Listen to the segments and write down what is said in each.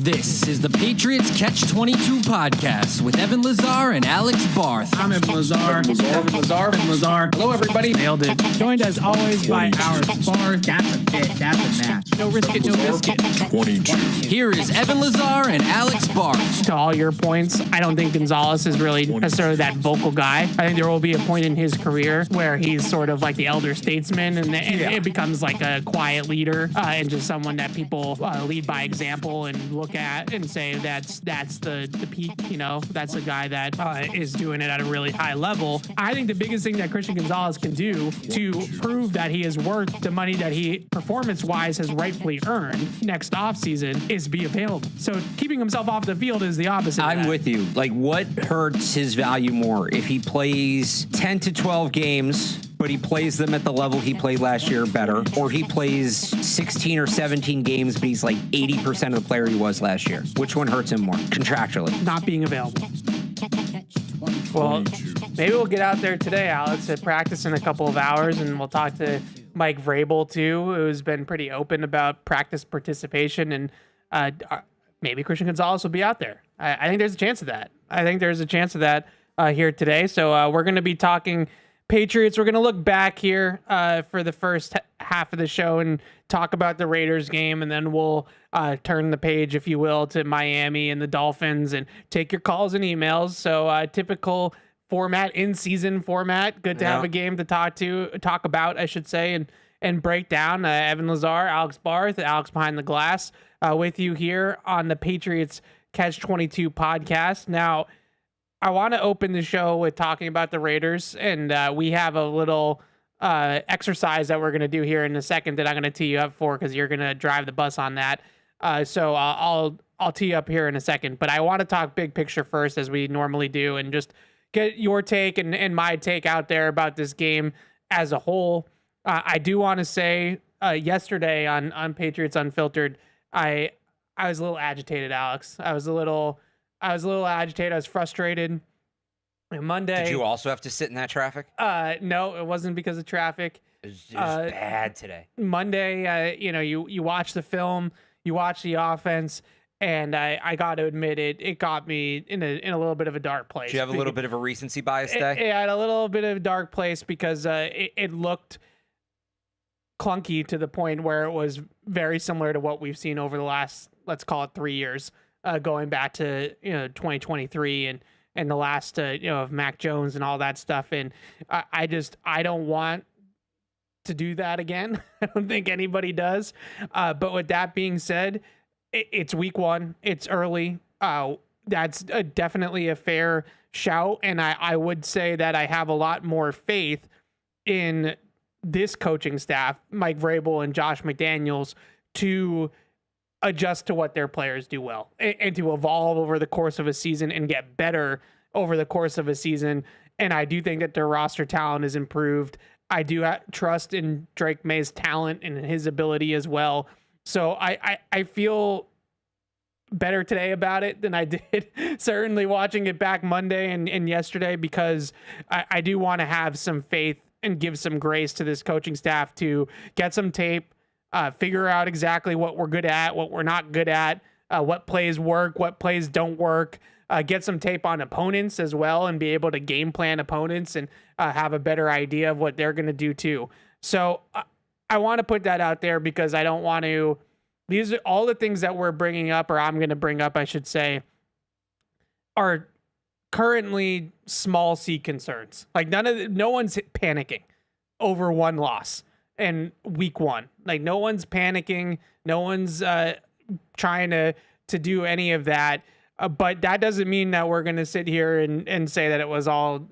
This is the Patriots Catch-22 podcast with Evan Lazar and Alex Barth. I'm Evan Lazar. Evan Lazar. Hello, everybody. Nailed it. Joined as always by our Barth. That's a fit. That's a match. No risk it, no biscuit. 22. Here is Evan Lazar and Alex Barth. To all your points, I don't think Gonzalez is really necessarily that vocal guy. I think there will be a point in his career where he's sort of like the elder statesman and it becomes like a quiet leader and just someone that people lead by example and look at and say that's the peak, you know, that's a guy that is doing it at a really high level. I think the biggest thing that Christian Gonzalez can do to prove that he is worth the money that he performance-wise has rightfully earned next offseason is be available. So keeping himself off the field is the opposite. I'm with you. Like, what hurts his value more? If he plays 10 to 12 games, but he plays them at the level he played last year better, or he plays 16 or 17 games, but he's like 80% of the player he was last year. Which one hurts him more contractually? Not being available. Well, maybe we'll get out there today, Alex, at practice in a couple of hours, and we'll talk to Mike Vrabel, too, who's been pretty open about practice participation, and maybe Christian Gonzalez will be out there. I think there's a chance of that. Here today. So we're going to be talking Patriots. We're going to look back here for the first half of the show and talk about the Raiders game, and then we'll turn the page, if you will, to Miami and the Dolphins and take your calls and emails. So typical format, in-season format. Good to have a game to talk about, I should say, and break down. Evan Lazar, Alex Barth, Alex Behind the Glass with you here on the Patriots Catch-22 podcast. Now, I want to open the show with talking about the Raiders, and we have a little exercise that we're going to do here in a second that I'm going to tee you up for because you're going to drive the bus on that. So I'll tee you up here in a second, but I want to talk big picture first, as we normally do, and just get your take and my take out there about this game as a whole. I do want to say yesterday on Patriots Unfiltered, I was a little agitated, Alex. I was a little agitated. I was frustrated. And Monday. Did you also have to sit in that traffic? No, it wasn't because of traffic. It was bad today. Monday, you watch the film, you watch the offense, and I got to admit it got me in a little bit of a dark place. Did you have a little bit of a recency bias day? It had a little bit of a dark place because it looked clunky to the point where it was very similar to what we've seen over the last, let's call it 3 years. Going back to 2023 and the last of Mac Jones and all that stuff, and I don't want to do that again. I don't think anybody does. But with that being said, it's week one. It's early. That's definitely a fair shout, and I would say that I have a lot more faith in this coaching staff, Mike Vrabel and Josh McDaniels, to adjust to what their players do well and to evolve over the course of a season and get better over the course of a season. And I do think that their roster talent is improved. I do trust in Drake Maye's talent and his ability as well. So I feel better today about it than I did certainly watching it back Monday and yesterday, because I do want to have some faith and give some grace to this coaching staff to get some tape, figure out exactly what we're good at, what we're not good at, what plays work, what plays don't work, get some tape on opponents as well and be able to game plan opponents and have a better idea of what they're going to do too. So I want to put that out there because I don't want to, these are all the things that we're bringing up, or I'm going to bring up, I should say, are currently small C concerns. Like no one's panicking over one loss in week one. Like no one's panicking. No one's trying to do any of that. But that doesn't mean that we're going to sit here and say that it was all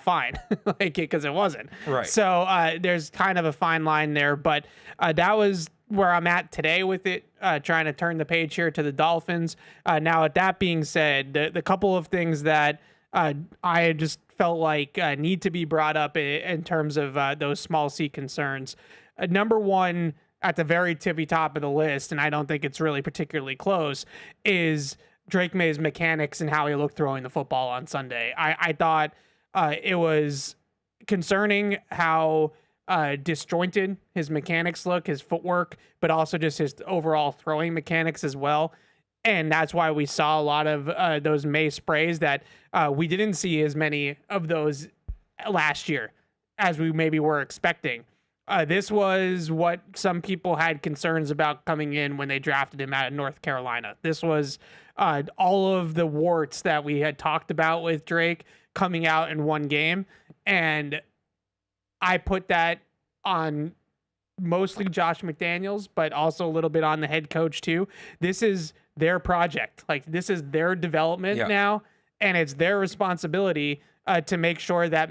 fine, like because it wasn't. Right. So there's kind of a fine line there. But that was where I'm at today with it, trying to turn the page here to the Dolphins. Now, with that being said, the couple of things that I just felt like need to be brought up in terms of those small C concerns. Number one, at the very tippy top of the list, and I don't think it's really particularly close, is Drake Maye's mechanics and how he looked throwing the football on Sunday. I thought it was concerning how disjointed his mechanics look, his footwork, but also just his overall throwing mechanics as well. And that's why we saw a lot of those May sprays that we didn't see as many of those last year as we maybe were expecting. This was what some people had concerns about coming in when they drafted him out of North Carolina. This was all of the warts that we had talked about with Drake coming out in one game. And I put that on mostly Josh McDaniels, but also a little bit on the head coach too. This is their project. Like, this is their development now, and it's their responsibility to make sure that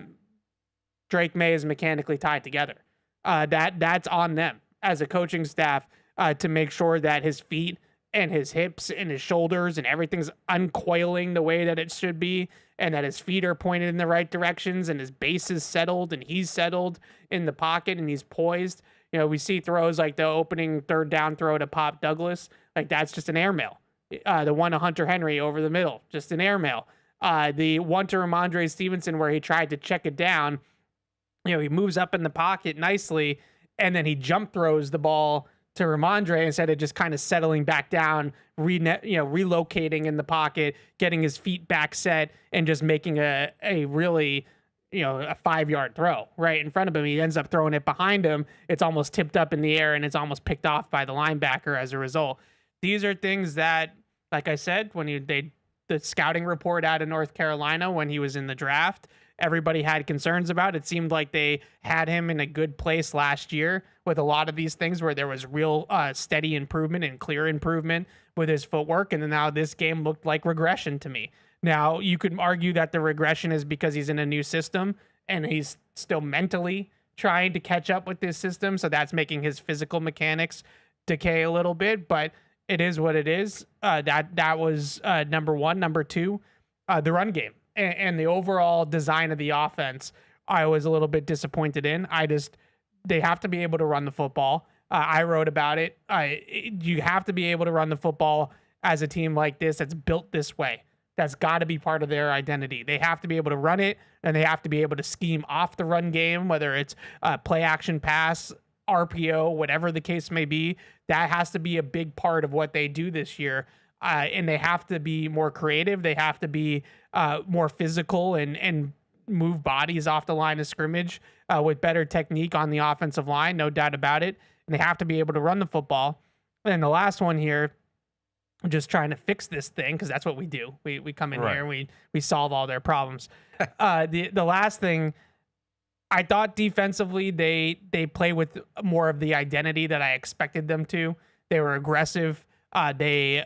Drake Maye is mechanically tied together. That's on them as a coaching staff to make sure that his feet and his hips and his shoulders and everything's uncoiling the way that it should be, and that his feet are pointed in the right directions, and his base is settled, and he's settled in the pocket, and he's poised. You know, we see throws like the opening third down throw to Pop Douglas. Like, that's just an airmail. The one to Hunter Henry over the middle, just an airmail. The one to Ramondre Stevenson where he tried to check it down, you know, he moves up in the pocket nicely, and then he jump throws the ball to Ramondre instead of just kind of settling back down, relocating in the pocket, getting his feet back set, and just making a really, a 5-yard throw right in front of him. He ends up throwing it behind him. It's almost tipped up in the air, and it's almost picked off by the linebacker as a result. These are things that, like I said, when the scouting report out of North Carolina when he was in the draft, everybody had concerns about. It seemed like they had him in a good place last year with a lot of these things where there was real steady improvement and clear improvement with his footwork. And then now this game looked like regression to me. Now, you could argue that the regression is because he's in a new system and he's still mentally trying to catch up with this system. So that's making his physical mechanics decay a little bit, but it is what it is. That was number one. Number two, the run game and the overall design of the offense, I was a little bit disappointed in. They have to be able to run the football. I wrote about it. You have to be able to run the football as a team like this that's built this way. That's got to be part of their identity. They have to be able to run it, and they have to be able to scheme off the run game, whether it's play action pass, RPO, whatever the case may be. That has to be a big part of what they do this year. And they have to be more creative. They have to be more physical and move bodies off the line of scrimmage with better technique on the offensive line, no doubt about it. And they have to be able to run the football. And the last one here, just trying to fix this thing, because that's what we do. We come in here and we solve all their problems. The last thing, I thought defensively they play with more of the identity that I expected them to. They were aggressive. They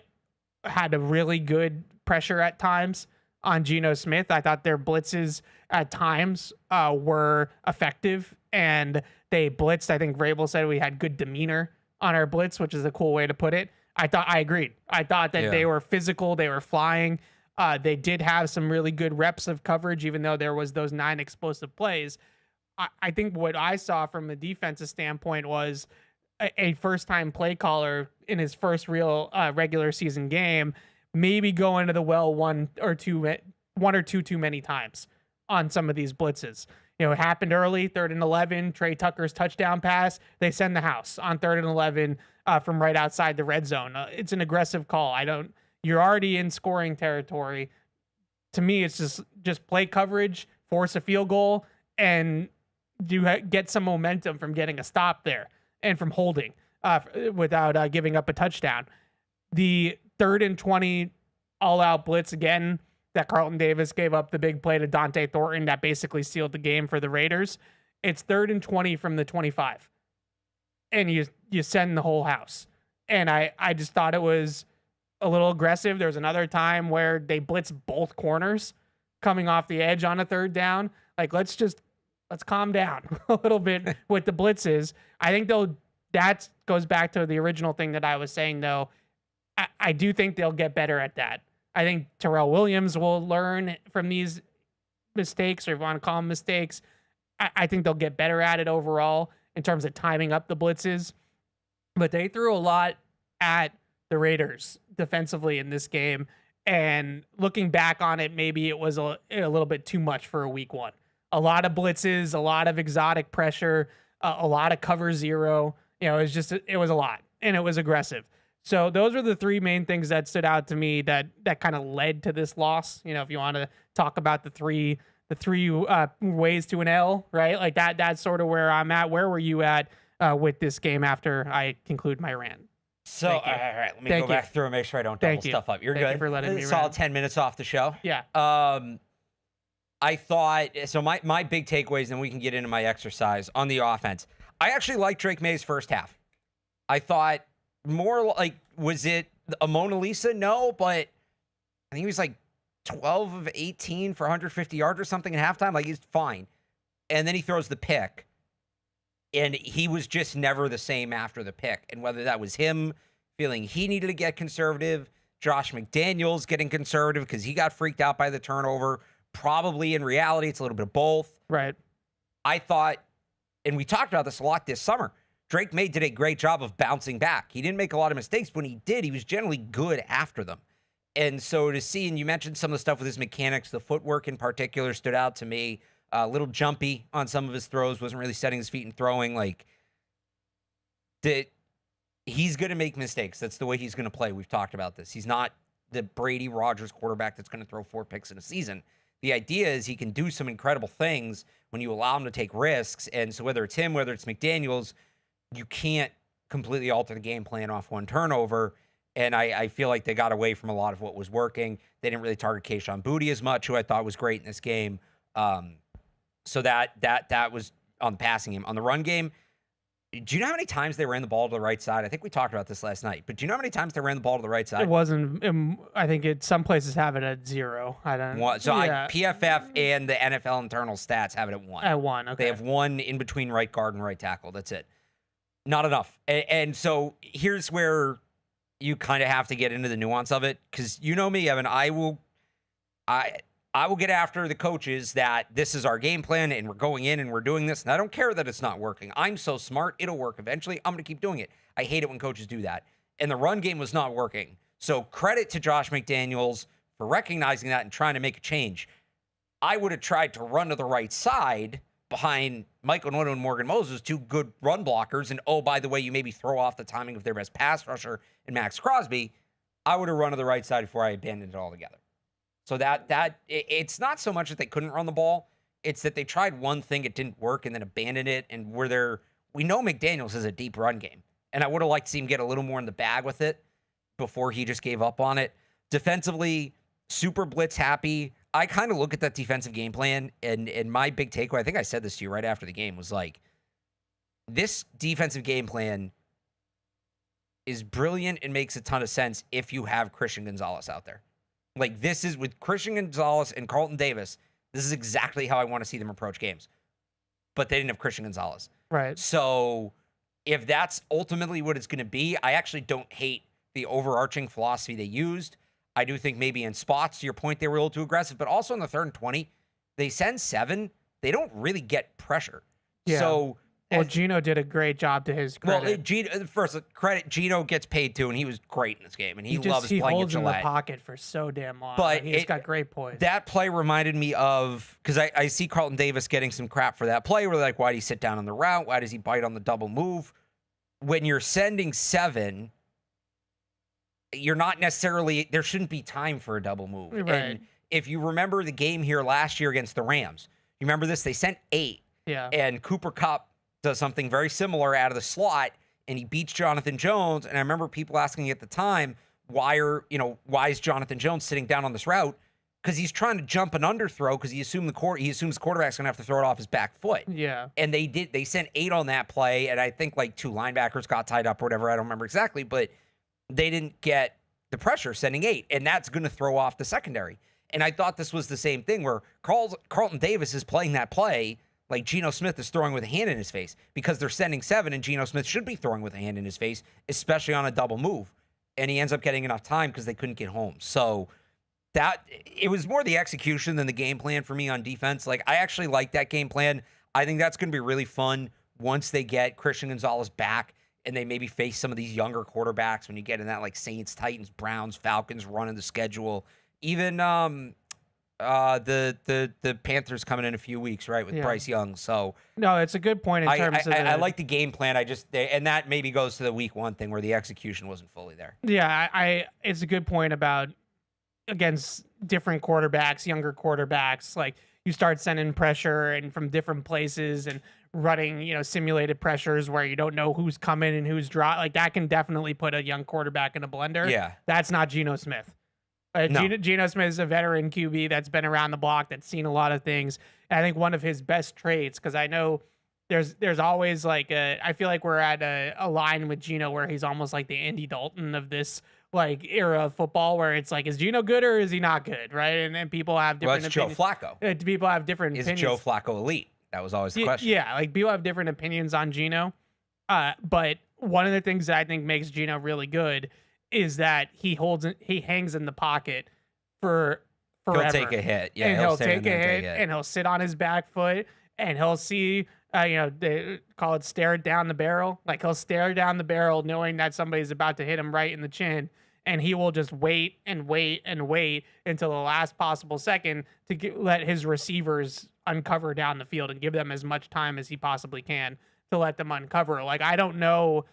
had a really good pressure at times on Geno Smith. I thought their blitzes at times were effective, and they blitzed. I think Vrabel said we had good demeanor on our blitz, which is a cool way to put it. I agreed. I thought that they were physical. They were flying. They did have some really good reps of coverage, even though there was those 9 explosive plays. I think what I saw from a defensive standpoint was a first-time play caller in his first real regular season game, maybe going to the well one or two too many times on some of these blitzes. You know, it happened early, 3rd and 11, Trey Tucker's touchdown pass. They send the house on 3rd and 11 from right outside the red zone. It's an aggressive call. You're already in scoring territory. To me, it's just play coverage, force a field goal, and get some momentum from getting a stop there and from holding without giving up a touchdown. The 3rd and 20 all-out blitz again that Carlton Davis gave up the big play to Dante Thornton that basically sealed the game for the Raiders. It's 3rd and 20 from the 25. And you send the whole house. And I just thought it was a little aggressive. There was another time where they blitzed both corners coming off the edge on a 3rd down. Like, let's calm down a little bit with the blitzes. I think that goes back to the original thing that I was saying, though. I do think they'll get better at that. I think Terrell Williams will learn from these mistakes, or if you want to call them mistakes. I think they'll get better at it overall in terms of timing up the blitzes. But they threw a lot at the Raiders defensively in this game. And looking back on it, maybe it was a little bit too much for a week one. A lot of blitzes, a lot of exotic pressure, a lot of cover zero. You know, it was a lot, and it was aggressive. So those are the three main things that stood out to me that kind of led to this loss. You know, if you want to talk about the three ways to an L, right? Like that's sort of where I'm at. Where were you at with this game after I conclude my rant? So, all right, let me go back through and make sure I don't double stuff up. You're good. Thank you for letting me solid rant. 10 minutes off the show. Yeah. I thought, so my big takeaways, and we can get into my exercise on the offense. I actually liked Drake Maye's first half. I thought more like, was it a Mona Lisa? No, but I think he was like 12 of 18 for 150 yards or something at halftime. Like, he's fine. And then he throws the pick. And he was just never the same after the pick. And whether that was him feeling he needed to get conservative, Josh McDaniels getting conservative because he got freaked out by the turnover, probably in reality, it's a little bit of both. Right. I thought, and we talked about this a lot this summer, Drake Maye did a great job of bouncing back. He didn't make a lot of mistakes, but when he did, he was generally good after them. And so to see, and you mentioned some of the stuff with his mechanics, the footwork in particular stood out to me. A little jumpy on some of his throws, wasn't really setting his feet and throwing. Like, he's going to make mistakes. That's the way he's going to play. We've talked about this. He's not the Brady Rodgers quarterback that's going to throw 4 picks in a season. The idea is he can do some incredible things when you allow him to take risks. And so whether it's him, whether it's McDaniels, you can't completely alter the game plan off one turnover. And I feel like they got away from a lot of what was working. They didn't really target Kahan Booty as much, who I thought was great in this game. So that was on the passing game. On the run game, do you know how many times they ran the ball to the right side? I think we talked about this last night, but do you know how many times they ran the ball to the right side? It wasn't. I think some places have it at 0. I don't. PFF and the NFL internal stats have it at 1. At 1. Okay. They have 1 in between right guard and right tackle. That's it. Not enough. And so here's where you kind of have to get into the nuance of it, because you know me, Evan. I will get after the coaches that this is our game plan and we're going in and we're doing this. And I don't care that it's not working. I'm so smart. It'll work eventually. I'm going to keep doing it. I hate it when coaches do that. And the run game was not working. So credit to Josh McDaniels for recognizing that and trying to make a change. I would have tried to run to the right side behind Michael Noto and Morgan Moses, 2 good run blockers. And, oh, by the way, you maybe throw off the timing of their best pass rusher and Max Crosby. I would have run to the right side before I abandoned it altogether. So it's not so much that they couldn't run the ball. It's that they tried one thing, it didn't work, and then abandoned it. And we know McDaniels has a deep run game. And I would have liked to see him get a little more in the bag with it before he just gave up on it. Defensively, super blitz happy. I kind of look at that defensive game plan, and my big takeaway, I think I said this to you right after the game, was like, this defensive game plan is brilliant and makes a ton of sense if you have Christian Gonzalez out there. Like, this is with Christian Gonzalez and Carlton Davis. This is exactly how I want to see them approach games. But they didn't have Christian Gonzalez. Right. So if that's ultimately what it's going to be, I actually don't hate the overarching philosophy they used. I do think maybe in spots, to your point, they were a little too aggressive. But also in the 3rd and 20, they send 7. They don't really get pressure. Yeah. So... Well, Gino did a great job to his credit. Well, first, credit, Gino gets paid too, and he was great in this game, and he loves he playing at holds in the Gillette. pocket for so damn long. But he's got great poise. That play reminded me of, because I see Carlton Davis getting some crap for that play, where they're like, why did he sit down on the route? Why does he bite on the double move? When you're sending 7, you're not necessarily, there shouldn't be time for a double move. Right. And if you remember the game here last year against the Rams, you remember this? They sent 8. Yeah. And Cooper Kupp does something very similar out of the slot, and he beats Jonathan Jones. And I remember people asking at the time, why is Jonathan Jones sitting down on this route? Because he's trying to jump an underthrow because he assumes the quarterback's gonna have to throw it off his back foot. Yeah. And they sent 8 on that play, and I think like 2 linebackers got tied up or whatever. I don't remember exactly, but they didn't get the pressure sending 8, and that's gonna throw off the secondary. And I thought this was the same thing where Carlton Davis is playing that play like Geno Smith is throwing with a hand in his face, because they're sending 7 and Geno Smith should be throwing with a hand in his face, especially on a double move. And he ends up getting enough time because they couldn't get home. So it was more the execution than the game plan for me on defense. Like, I actually like that game plan. I think that's going to be really fun once they get Christian Gonzalez back and they maybe face some of these younger quarterbacks when you get in that like Saints, Titans, Browns, Falcons run in the schedule. Even The Panthers coming in a few weeks, right, with Bryce Young. So no, it's a good point in terms of I like the game plan. And that maybe goes to the week one thing where the execution wasn't fully there. Yeah, it's a good point about against different quarterbacks, younger quarterbacks. Like you start sending pressure and from different places and running, simulated pressures where you don't know who's coming and who's like that can definitely put a young quarterback in a blender. Yeah, that's not Geno Smith. No. Geno Smith is a veteran QB that's been around the block, that's seen a lot of things. And I think one of his best traits, because I know there's always like I feel like we're at a line with Geno where he's almost like the Andy Dalton of this like era of football, where it's like, is Geno good or is he not good, right? And people have different opinions. Joe Flacco. People have different opinions. Is Joe Flacco elite? That was always the question. Yeah, like people have different opinions on Geno. But one of the things that I think makes Geno really good is that he hangs in the pocket for forever. He'll take a hit. Yeah, and he'll take a hit, and he'll sit on his back foot, and he'll see, they call it stare down the barrel. Like he'll stare down the barrel knowing that somebody's about to hit him right in the chin, and he will just wait and wait and wait until the last possible second to let his receivers uncover down the field and give them as much time as he possibly can to let them uncover. Like, I don't know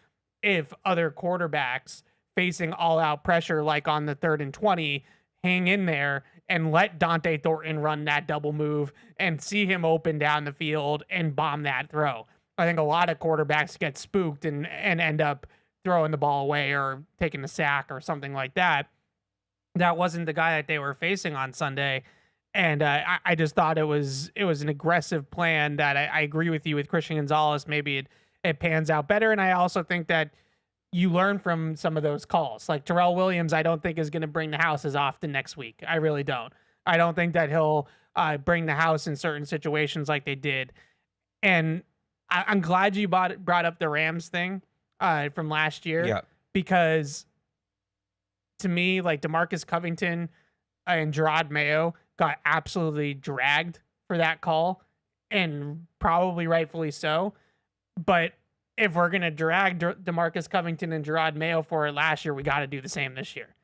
if other quarterbacks facing all-out pressure, like on the 3rd and 20, hang in there and let Dante Thornton run that double move and see him open down the field and bomb that throw. I think a lot of quarterbacks get spooked and end up throwing the ball away or taking a sack or something like that. That wasn't the guy that they were facing on Sunday. And I just thought it was an aggressive plan that I agree with you with Christian Gonzalez. Maybe it pans out better. And I also think that you learn from some of those calls. Like Terrell Williams, I don't think is going to bring the house as often next week. I really don't. I don't think that he'll bring the house in certain situations like they did. And I'm glad you brought up the Rams thing from last year, because to me, like DeMarcus Covington and Gerard Mayo got absolutely dragged for that call, and probably rightfully so. But if we're going to drag DeMarcus Covington and Gerard Mayo for it last year, we got to do the same this year.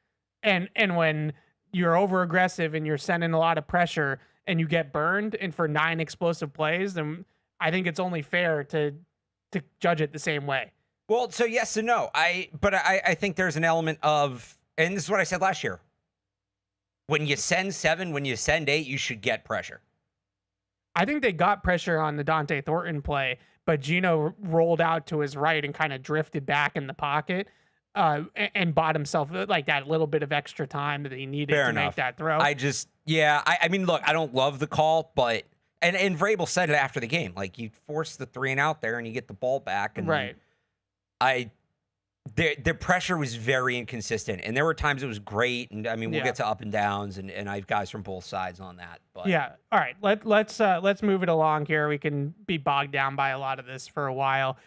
And when you're over aggressive and you're sending a lot of pressure and you get burned and for 9 explosive plays, then I think it's only fair to judge it the same way. Well, so yes and no. But I think there's an element of, and this is what I said last year, when you send 7, when you send 8, you should get pressure. I think they got pressure on the Dante Thornton play, but Geno rolled out to his right and kind of drifted back in the pocket and bought himself like that little bit of extra time that he needed to make that throw. I mean, look, I don't love the call, but, and Vrabel said it after the game, like you force the 3 and out there and you get the ball back. And right. The pressure was very inconsistent, and there were times it was great, and I mean we'll get to up and downs, and I have guys from both sides on that. But yeah, all right, let's move it along here. We can be bogged down by a lot of this for a while.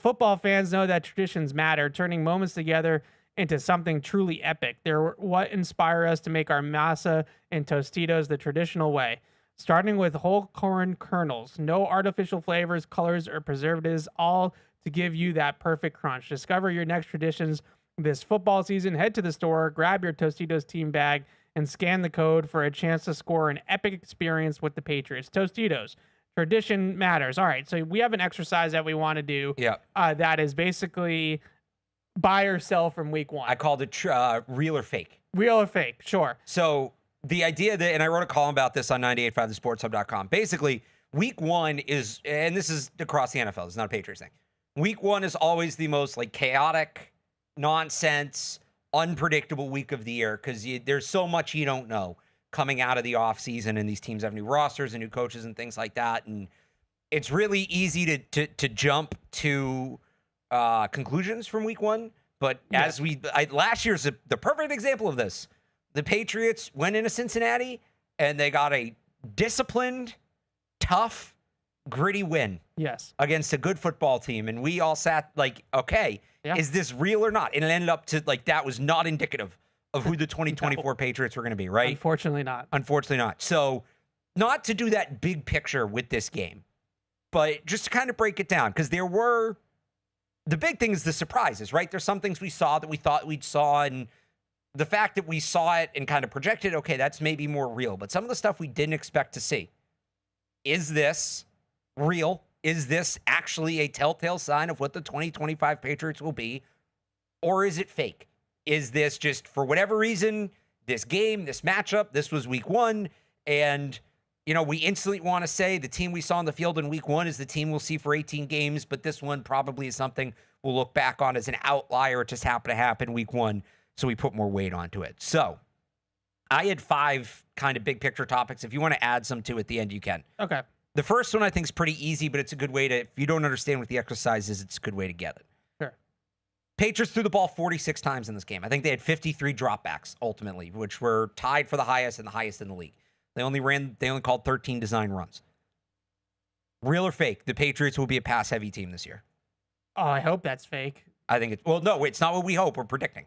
Football fans know that traditions matter, turning moments together into something truly epic. They're what inspire us to make our masa and Tostitos the traditional way. Starting with whole corn kernels, no artificial flavors, colors, or preservatives, all to give you that perfect crunch. Discover your next traditions this football season. Head to the store, grab your Tostitos team bag, and scan the code for a chance to score an epic experience with the Patriots. Tostitos, tradition matters. All right, so we have an exercise that we want to do. Yeah. That is basically buy or sell from week 1. I called it real or fake. Real or fake, sure. So the idea that, and I wrote a column about this on 985thesportshub.com. Basically, week 1 is, and this is across the NFL, it's not a Patriots thing. Week 1 is always the most like chaotic, nonsense, unpredictable week of the year because there's so much you don't know coming out of the offseason, and these teams have new rosters and new coaches and things like that. And it's really easy to jump to conclusions from week 1. But as last year's the perfect example of this. The Patriots went into Cincinnati and they got a disciplined, tough, gritty win. Yes. Against a good football team. And we all sat like, okay, is this real or not? And it ended up to like, that was not indicative of who the 2024 Patriots were going to be, right? Unfortunately not. Unfortunately not. So not to do that big picture with this game, but just to kind of break it down, because there were, the big thing is the surprises, right? There's some things we saw that we thought we'd saw, and the fact that we saw it and kind of projected, okay, that's maybe more real. But some of the stuff we didn't expect to see. Is this real? Is this actually a telltale sign of what the 2025 Patriots will be? Or is it fake? Is this just, for whatever reason, this game, this matchup, this was week one, and, you know, we instantly want to say the team we saw on the field in week one is the team we'll see for 18 games, but this one probably is something we'll look back on as an outlier. It just happened to happen week one, so we put more weight onto it. So I had 5 kind of big picture topics. If you want to add some to at the end, you can. Okay. The first one I think is pretty easy, but it's a good way to, if you don't understand what the exercise is, it's a good way to get it. Sure. Patriots threw the ball 46 times in this game. I think they had 53 dropbacks ultimately, which were tied for the highest and the highest in the league. They only called 13 design runs. Real or fake, the Patriots will be a pass-heavy team this year. Oh, I hope that's fake. I think it's, well, no, it's not what we hope. We're predicting.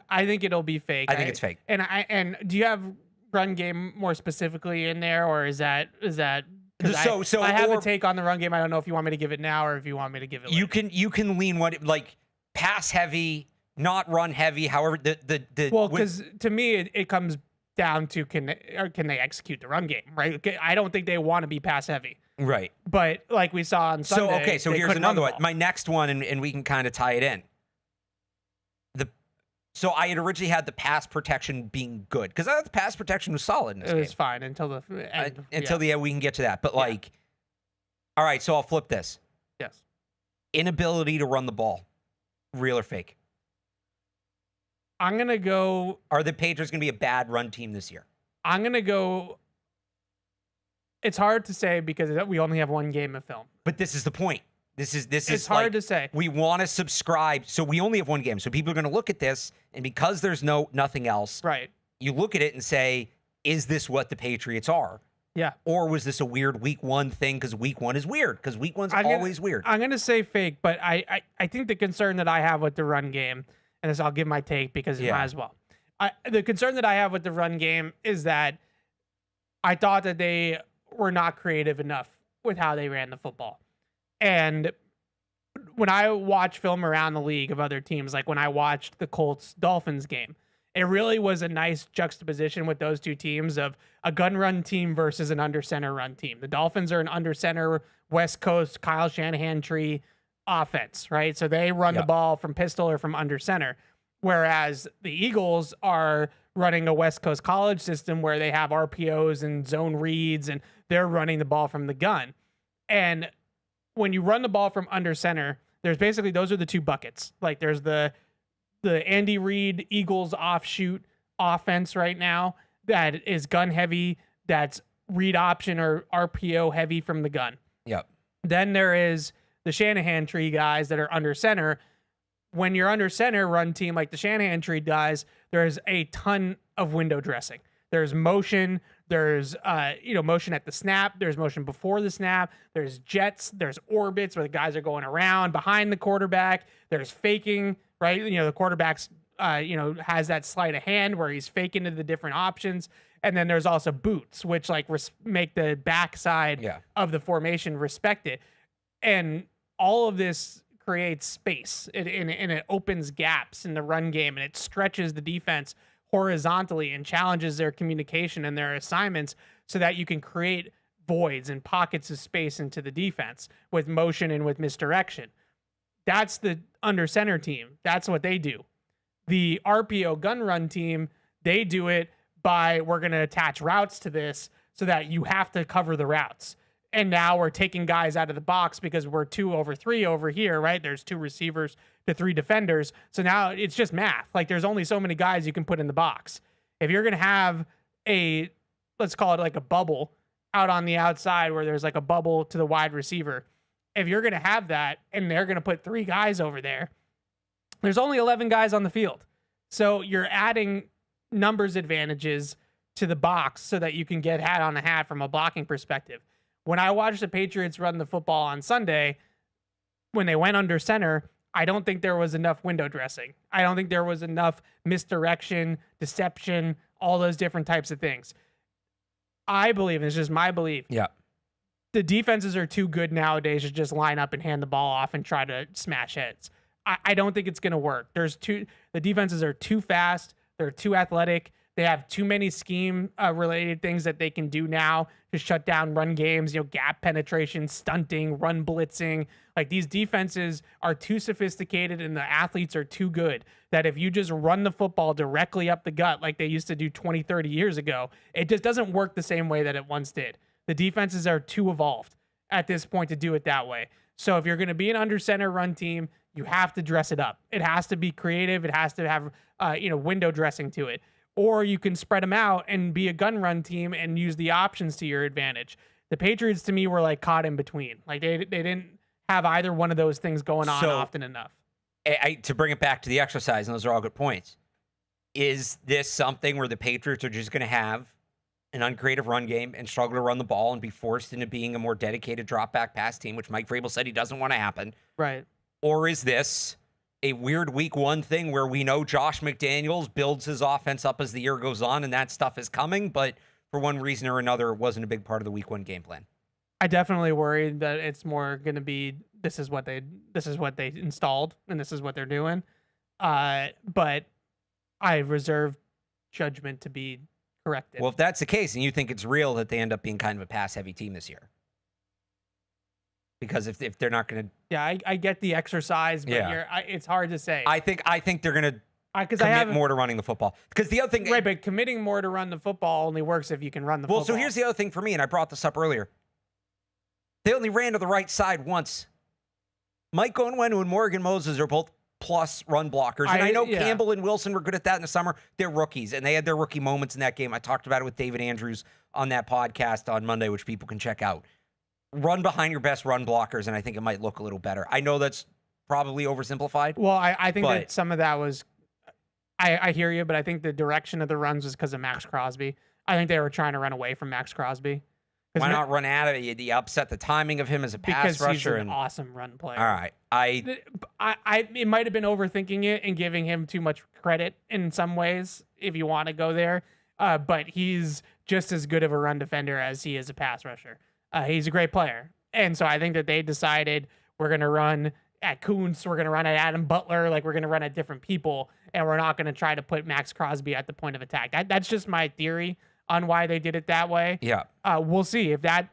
I think it'll be fake. I think it's fake. And do you have run game more specifically in there, or is that? So I have a take on the run game. I don't know if you want me to give it now or if you want me to give it later. You can lean like pass heavy, not run heavy. However, because to me it comes down to can they execute the run game, right? I don't think they want to be pass heavy, right? But like we saw on Sunday, so here's another one. My next one, and we can kind of tie it in. So I had originally had the pass protection being good because I thought the pass protection was solid in this game. It was fine until the end. The end, we can get to that. But all right, so I'll flip this. Yes. Inability to run the ball, real or fake? I'm going to go. Are the Patriots going to be a bad run team this year? I'm going to go. It's hard to say because we only have one game of film. But this is the point. This is hard to say. We want to subscribe. So we only have one game. So people are going to look at this, and because there's nothing else, right? You look at it and say, is this what the Patriots are? Yeah. Or was this a weird week one thing? Because week one is weird. Because week one's always weird. I'm going to say fake, but I think the concern that I have with the run game, and this I'll give my take because it might as well. The concern that I have with the run game is that I thought that they were not creative enough with how they ran the football. And when I watch film around the league of other teams, like when I watched the Colts-Dolphins game, it really was a nice juxtaposition with those two teams of a gun run team versus an under center run team. The Dolphins are an under center West Coast Kyle Shanahan tree offense, right? So they run the ball from pistol or from under center. Whereas the Eagles are running a West Coast college system where they have RPOs and zone reads and they're running the ball from the gun. And when you run the ball from under center, there's basically, those are the two buckets. Like there's the Andy Reid Eagles offshoot offense right now that is gun heavy, that's read option or RPO heavy from the gun. Yep. Then there is the Shanahan tree guys that are under center. When you're under center run team like the Shanahan tree guys, there's a ton of window dressing. There's motion. There's motion at the snap. There's motion before the snap. There's jets. There's orbits where the guys are going around behind the quarterback. There's faking, right? The quarterback's has that sleight of hand where he's faking to the different options. And then there's also boots, which make the backside of the formation respect it. And all of this creates space and it opens gaps in the run game and it stretches the defense horizontally and challenges their communication and their assignments so that you can create voids and pockets of space into the defense with motion and with misdirection. That's the under center team. That's what they do. The RPO gun run team, they do it by, we're going to attach routes to this so that you have to cover the routes. And now we're taking guys out of the box because we're 2 over 3 over here, right? There's 2 receivers to 3 defenders. So now it's just math. Like there's only so many guys you can put in the box. If you're going to have let's call it like a bubble out on the outside where there's like a bubble to the wide receiver. If you're going to have that and they're going to put 3 guys over there, there's only 11 guys on the field. So you're adding numbers advantages to the box so that you can get hat on a hat from a blocking perspective. When I watched the Patriots run the football on Sunday, when they went under center, I don't think there was enough window dressing. I don't think there was enough misdirection, deception, all those different types of things. I believe, and it's just my belief, the defenses are too good nowadays to just line up and hand the ball off and try to smash heads. I don't think it's going to work. The defenses are too fast. They're too athletic. They have too many scheme related things that they can do now to shut down run games, gap penetration, stunting, run blitzing. Like, these defenses are too sophisticated and the athletes are too good that if you just run the football directly up the gut like they used to do 20, 30 years ago, it just doesn't work the same way that it once did. The defenses are too evolved at this point to do it that way. So if you're going to be an under center run team, you have to dress it up. It has to be creative. It has to have, window dressing to it. Or you can spread them out and be a gun run team and use the options to your advantage. The Patriots, to me, were like caught in between. Like, they didn't have either one of those things going on often enough. To bring it back to the exercise, and those are all good points, is this something where the Patriots are just going to have an uncreative run game and struggle to run the ball and be forced into being a more dedicated drop back pass team, which Mike Vrabel said he doesn't want to happen? Right. Or is this a weird week one thing where we know Josh McDaniels builds his offense up as the year goes on and that stuff is coming, but for one reason or another, it wasn't a big part of the week one game plan? I definitely worry that it's more going to be this is what they installed and this is what they're doing. But I reserve judgment to be corrected. Well, if that's the case, and you think it's real that they end up being kind of a pass heavy team this year, because if they're not going to, yeah, I get the exercise, but it's hard to say. I think they're going to commit more to running the football. Because the other thing, right? But committing more to run the football only works if you can run the football. Well, so here's the other thing for me, and I brought this up earlier. They only ran to the right side once. Mike Onwenu and Morgan Moses are both plus run blockers. And I know Campbell and Wilson were good at that in the summer. They're rookies, and they had their rookie moments in that game. I talked about it with David Andrews on that podcast on Monday, which people can check out. Run behind your best run blockers, and I think it might look a little better. I know that's probably oversimplified. Well, I think that some of that was, I hear you, but I think the direction of the runs was because of Max Crosby. I think they were trying to run away from Max Crosby. Why not run out of it? You upset the timing of him as a pass rusher. Because he's an awesome run player. All right. It might have been overthinking it and giving him too much credit in some ways, if you want to go there. But he's just as good of a run defender as he is a pass rusher. He's a great player. And so I think that they decided we're going to run at Kuntz, we're going to run at Adam Butler, like we're going to run at different people, and we're not going to try to put Max Crosby at the point of attack. That's just my theory on why they did it that way. Yeah. We'll see if that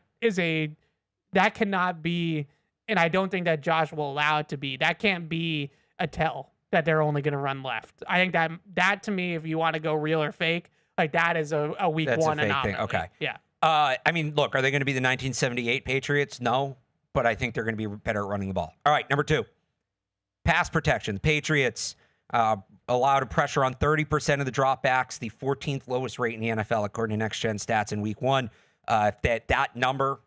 cannot be, and I don't think that Josh will allow it to be, that can't be a tell that they're only going to run left. I think that to me, if you want to go real or fake, like that is a week one anomaly. Thing. Okay. Yeah. I mean, look, are they going to be the 1978 Patriots? No, but I think they're going to be better at running the ball. All right, number 2, pass protection. The Patriots allowed pressure on 30% of the dropbacks, the 14th lowest rate in the NFL, according to Next Gen Stats in week 1. That number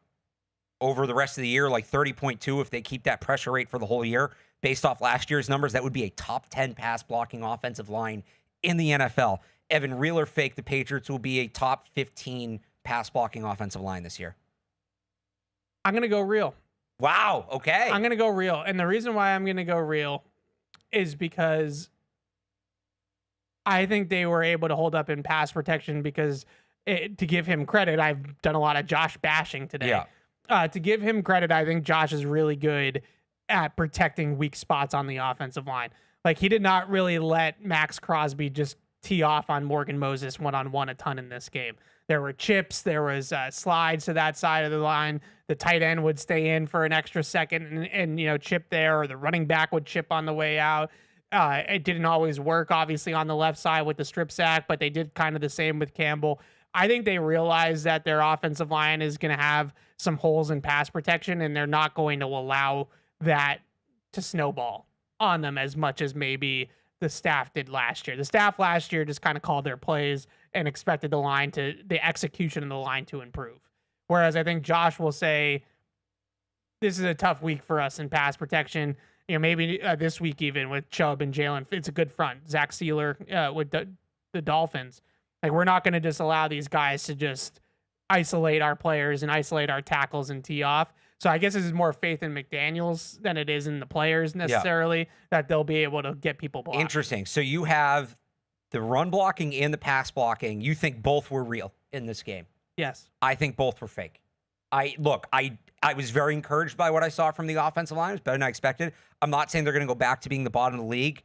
over the rest of the year, like 30.2, if they keep that pressure rate for the whole year, based off last year's numbers, that would be a top 10 pass blocking offensive line in the NFL. Evan, real or fake, the Patriots will be a top 15 pass blocking offensive line this year? I'm going to go real. Wow. Okay. I'm going to go real. And the reason why I'm going to go real is because I think they were able to hold up in pass protection because to give him credit, I've done a lot of Josh bashing today. Yeah. To give him credit, I think Josh is really good at protecting weak spots on the offensive line. Like, he did not really let Max Crosby just tee off on Morgan Moses one-on-one a ton in this game. There were chips, there was slides to that side of the line. The tight end would stay in for an extra second and chip there, or the running back would chip on the way out. It didn't always work, obviously, on the left side with the strip sack, but they did kind of the same with Campbell. I think they realize that their offensive line is going to have some holes in pass protection, and they're not going to allow that to snowball on them as much as maybe the staff did last year. The staff last year just kind of called their plays and expected the execution of the line to improve. Whereas I think Josh will say, this is a tough week for us in pass protection. Maybe this week even with Chubb and Jalen, it's a good front. Zach Sealer with the Dolphins. Like, we're not going to just allow these guys to just isolate our players and isolate our tackles and tee off. So I guess this is more faith in McDaniels than it is in the players necessarily, that they'll be able to get people blocked. Interesting. So you have the run blocking and the pass blocking. You think both were real in this game? Yes. I think both were fake. I was very encouraged by what I saw from the offensive line. It was better than I expected. I'm not saying they're going to go back to being the bottom of the league.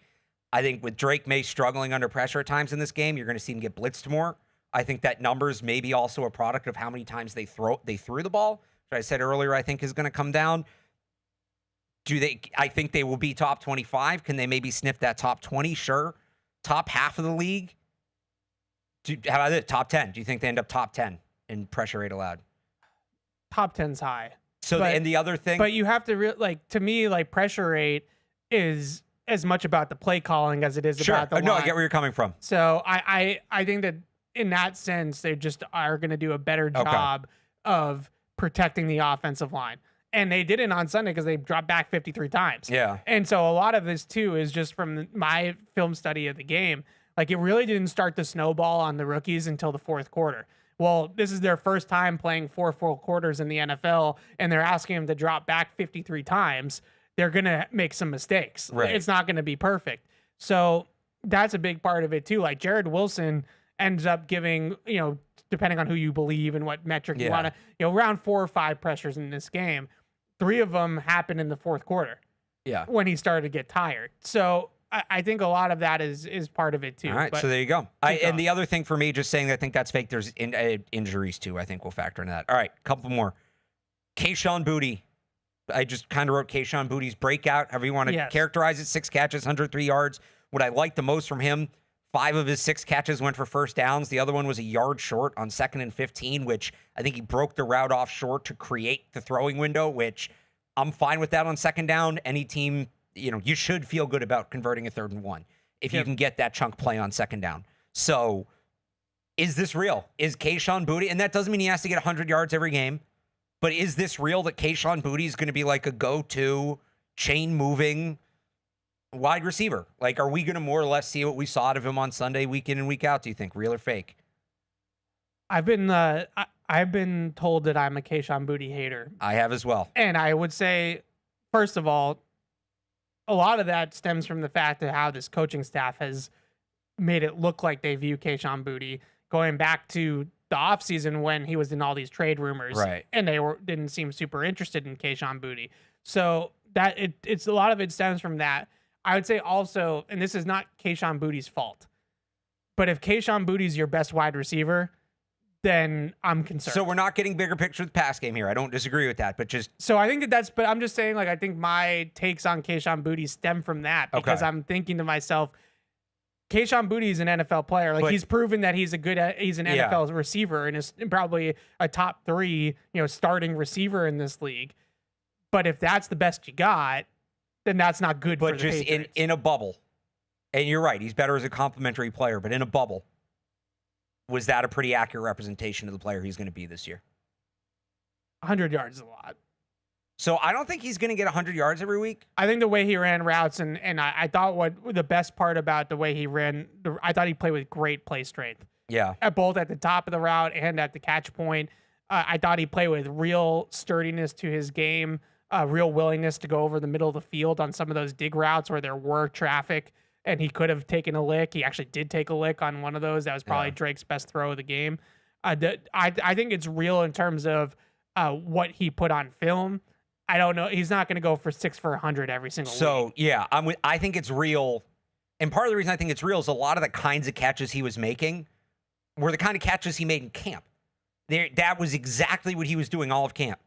I think with Drake Maye struggling under pressure at times in this game, you're going to see him get blitzed more. I think that numbers may be also a product of how many times they threw the ball, which I said earlier I think is going to come down. I think they will be top 25. Can they maybe sniff that top 20? Sure. Top half of the league? How about it? Top 10? Do you think they end up top 10 in pressure rate allowed? Top 10's high. So, and the other thing... But you have to, to me, pressure rate is as much about the play calling as it is about the line. No, I get where you're coming from. So I think that in that sense, they just are going to do a better job of protecting the offensive line. And they did it on Sunday because they dropped back 53 times. Yeah. And so a lot of this, too, is just from my film study of the game. It really didn't start to snowball on the rookies until the fourth quarter. Well, this is their first time playing 4 full quarters in the NFL, and they're asking them to drop back 53 times. They're going to make some mistakes. Right. It's not going to be perfect. So that's a big part of it, too. Jared Wilson ends up giving, depending on who you believe and what metric you want to, around 4 or 5 pressures in this game. 3 of them happened in the fourth quarter. Yeah. When he started to get tired. So I think a lot of that is part of it too. All right, so there you go. And the other thing for me, just saying, I think that's fake. There's injuries too. I think we'll factor in that. All right, couple more. Kahan Booty. I just kind of wrote Kahan Booty's breakout, however you want to characterize it. 6 catches, 103 yards. What I liked the most from him, 5 of his 6 catches went for first downs. The other one was a yard short on 2nd and 15, which I think he broke the route off short to create the throwing window, which I'm fine with that on 2nd down. Any team, you should feel good about converting a 3rd and 1 if you can get that chunk play on 2nd down. So is this real? Is Kahan Booty, and that doesn't mean he has to get 100 yards every game, but is this real that Kahan Booty is going to be a go-to chain moving wide receiver? Are we going to more or less see what we saw out of him on Sunday, week in and week out, do you think? Real or fake? I've been told that I'm a Kahan Booty hater. I have as well. And I would say, first of all, a lot of that stems from the fact that how this coaching staff has made it look like they view Kahan Booty, going back to the offseason when he was in all these trade rumors. Right. And they didn't seem super interested in Kahan Booty. So that it's a lot of it stems from that. I would say also, and this is not Kahan Booty's fault, but if Kahan Booty's your best wide receiver, then I'm concerned. So we're not getting bigger picture of the pass game here. I don't disagree with that, but just... So I think but I'm just saying, I think my takes on Kahan Booty stem from that, because I'm thinking to myself, Kahan Booty is an NFL player. He's proven that he's an NFL receiver and is probably a top 3, starting receiver in this league. But if that's the best you got, then that's not good for the Patriots. But just in a bubble, and you're right, he's better as a complementary player, but in a bubble, was that a pretty accurate representation of the player he's going to be this year? 100 yards is a lot. So I don't think he's going to get 100 yards every week. I think the way he ran routes, and I thought what the best part about the way he ran, I thought he played with great play strength. Yeah. Both at the top of the route and at the catch point. I thought he played with real sturdiness to his game, real willingness to go over the middle of the field on some of those dig routes where there were traffic. And he could have taken a lick. He actually did take a lick on one of those. That was probably Drake's best throw of the game. I think it's real in terms of what he put on film. I don't know. He's not going to go for 6 for 100 every single week. So, yeah, I think it's real. And part of the reason I think it's real is a lot of the kinds of catches he was making were the kind of catches he made in camp. That was exactly what he was doing all of camp.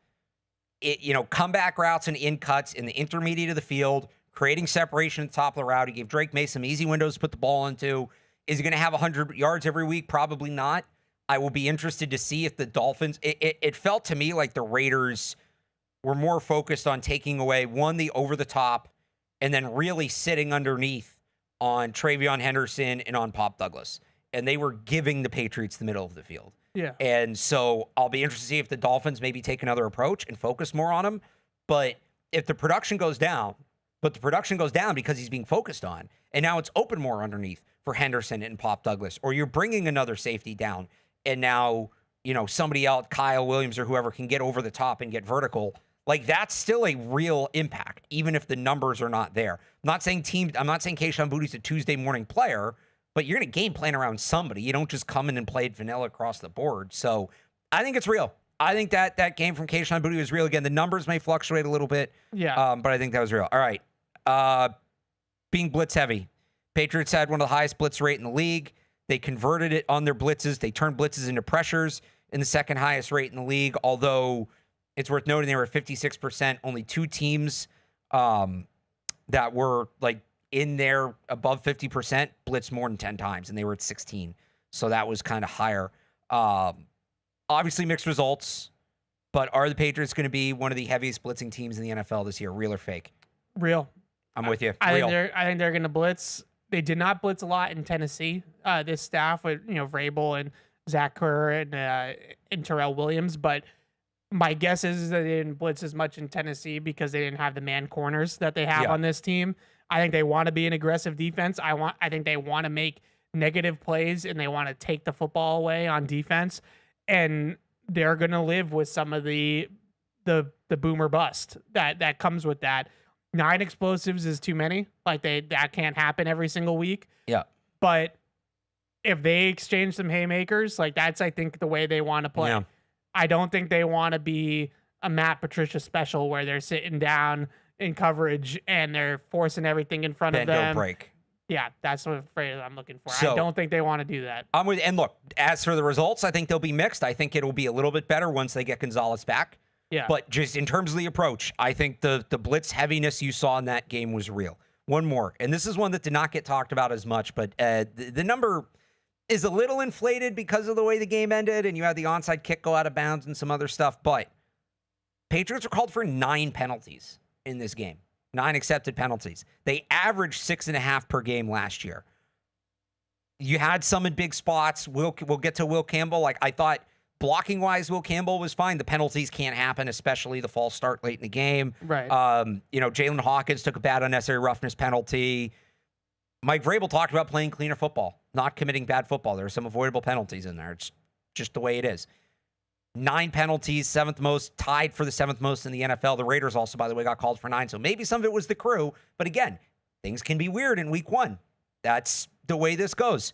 Comeback routes and in cuts in the intermediate of the field, creating separation at the top of the route. He gave Drake Maye some easy windows to put the ball into. Is he going to have 100 yards every week? Probably not. I will be interested to see if the Dolphins... It felt to me like the Raiders were more focused on taking away, the over-the-top, and then really sitting underneath on Travion Henderson and on Pop Douglas. And they were giving the Patriots the middle of the field. Yeah. And so I'll be interested to see if the Dolphins maybe take another approach and focus more on him. But if the production goes down... because he's being focused on, and now it's open more underneath for Henderson and Pop Douglas, or you're bringing another safety down, and now, somebody else, Kyle Williams or whoever, can get over the top and get vertical. That's still a real impact, even if the numbers are not there. I'm not saying Kahan Booty's a Tuesday morning player, but you're going to game plan around somebody. You don't just come in and play it vanilla across the board. So I think it's real. I think that game from Kahan Booty was real. Again, the numbers may fluctuate a little bit. Yeah. But I think that was real. All right. Being blitz heavy. Patriots had one of the highest blitz rate in the league. They converted it on their blitzes. They turned blitzes into pressures in the second highest rate in the league. Although it's worth noting they were at 56%. Only 2 teams that were like in there above 50% blitzed more than 10 times, and they were at 16. So that was kind of higher. Obviously mixed results, but are the Patriots going to be one of the heaviest blitzing teams in the NFL this year? Real or fake? Real. I'm with you. I Real. think they're going to blitz. They did not blitz a lot in Tennessee. This staff with Vrabel and Zach Kerr and Terrell Williams, but my guess is that they didn't blitz as much in Tennessee because they didn't have the man corners that they have on this team. I think they want to be an aggressive defense. I think they want to make negative plays and they want to take the football away on defense, and they're going to live with some of the boom or bust that comes with that. 9 explosives is too many. Like that can't happen every single week. Yeah. But if they exchange some haymakers, like that's, I think, the way they want to play. Yeah. I don't think they want to be a Matt Patricia special where they're sitting down in coverage and they're forcing everything in front of them. Don't break. Yeah, that's what I'm looking for. So, I don't think they want to do that. I'm with, and look, as for the results, I think they'll be mixed. I think it'll be a little bit better once they get Gonzalez back. Yeah. But just in terms of the approach, I think the blitz heaviness you saw in that game was real. One more, and this is one that did not get talked about as much, but the number is a little inflated because of the way the game ended, and you had the onside kick go out of bounds and some other stuff. But Patriots were called for 9 penalties in this game, 9 accepted penalties. They averaged 6.5 per game last year. You had some in big spots. We'll get to Will Campbell. Like I thought, blocking wise, Will Campbell was fine. The penalties can't happen, especially the false start late in the game. Right. Jalen Hawkins took a bad unnecessary roughness penalty. Mike Vrabel talked about playing cleaner football, not committing bad football. There are some avoidable penalties in there. It's just the way it is. 9 penalties, 7th most, tied for the 7th most in the NFL. The Raiders also, by the way, got called for 9. So maybe some of it was the crew. But again, things can be weird in week 1. That's the way this goes.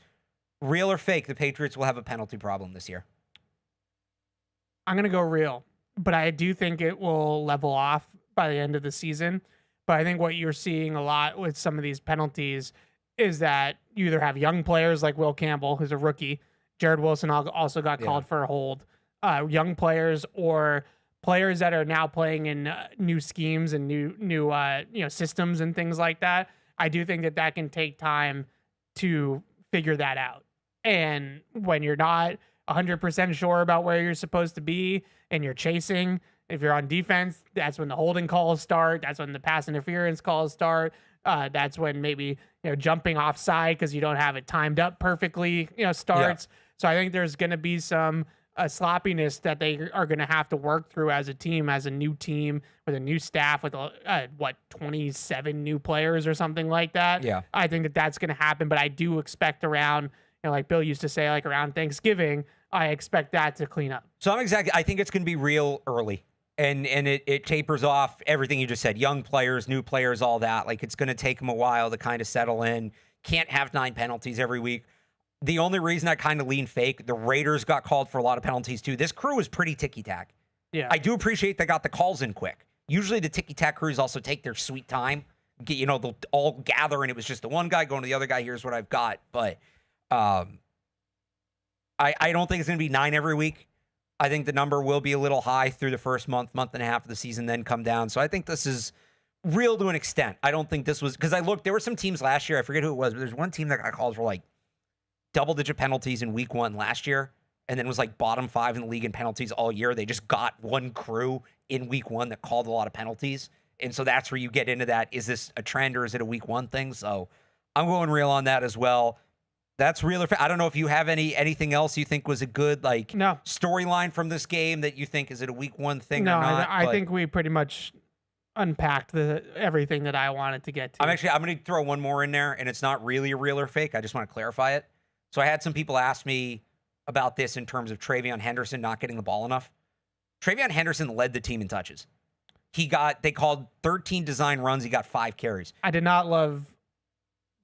Real or fake, the Patriots will have a penalty problem this year. I'm going to go real, but I do think it will level off by the end of the season. But I think what you're seeing a lot with some of these penalties is that you either have young players like Will Campbell, who's a rookie. Jared Wilson also got called for a hold. Young players or players that are now playing in new schemes and new systems and things like that. I do think that can take time to figure that out. And when you're not 100% sure about where you're supposed to be and you're chasing, if you're on defense, that's when the holding calls start. That's when the pass interference calls start. That's when maybe jumping offside because you don't have it timed up perfectly starts. Yeah. So I think there's going to be some sloppiness that they are going to have to work through as a team with a new staff with 27 new players or something like that. Yeah, I think that's going to happen, but I do expect around, like Bill used to say, like around Thanksgiving, I expect that to clean up. So I think it's going to be real early. And it tapers off everything you just said. Young players, new players, all that. Like it's going to take them a while to kind of settle in. Can't have 9 penalties every week. The only reason I kind of lean fake, the Raiders got called for a lot of penalties too. This crew is pretty ticky-tack. Yeah. I do appreciate they got the calls in quick. Usually the ticky-tack crews also take their sweet time. They'll all gather and it was just the one guy going to the other guy, here's what I've got. But I don't think it's going to be 9 every week. I think the number will be a little high through the first month and a half of the season, then come down. So I think this is real to an extent. I don't think this was, because I looked, there were some teams last year, I forget who it was, but there's one team that got called for like double-digit penalties in week 1 last year, and then was like bottom 5 in the league in penalties all year. They just got one crew in week 1 that called a lot of penalties. And so that's where you get into that. Is this a trend or is it a week 1 thing? So I'm going real on that as well. That's real. I don't know if you have anything else you think was a good storyline from this game that you think is it a week 1 thing or not? I think we pretty much unpacked everything that I wanted to get to. I'm going to throw one more in there, and it's not really a real or fake. I just want to clarify it. So I had some people ask me about this in terms of Travion Henderson not getting the ball enough. Travion Henderson led the team in touches. They called 13 design runs. He got 5 carries. I did not love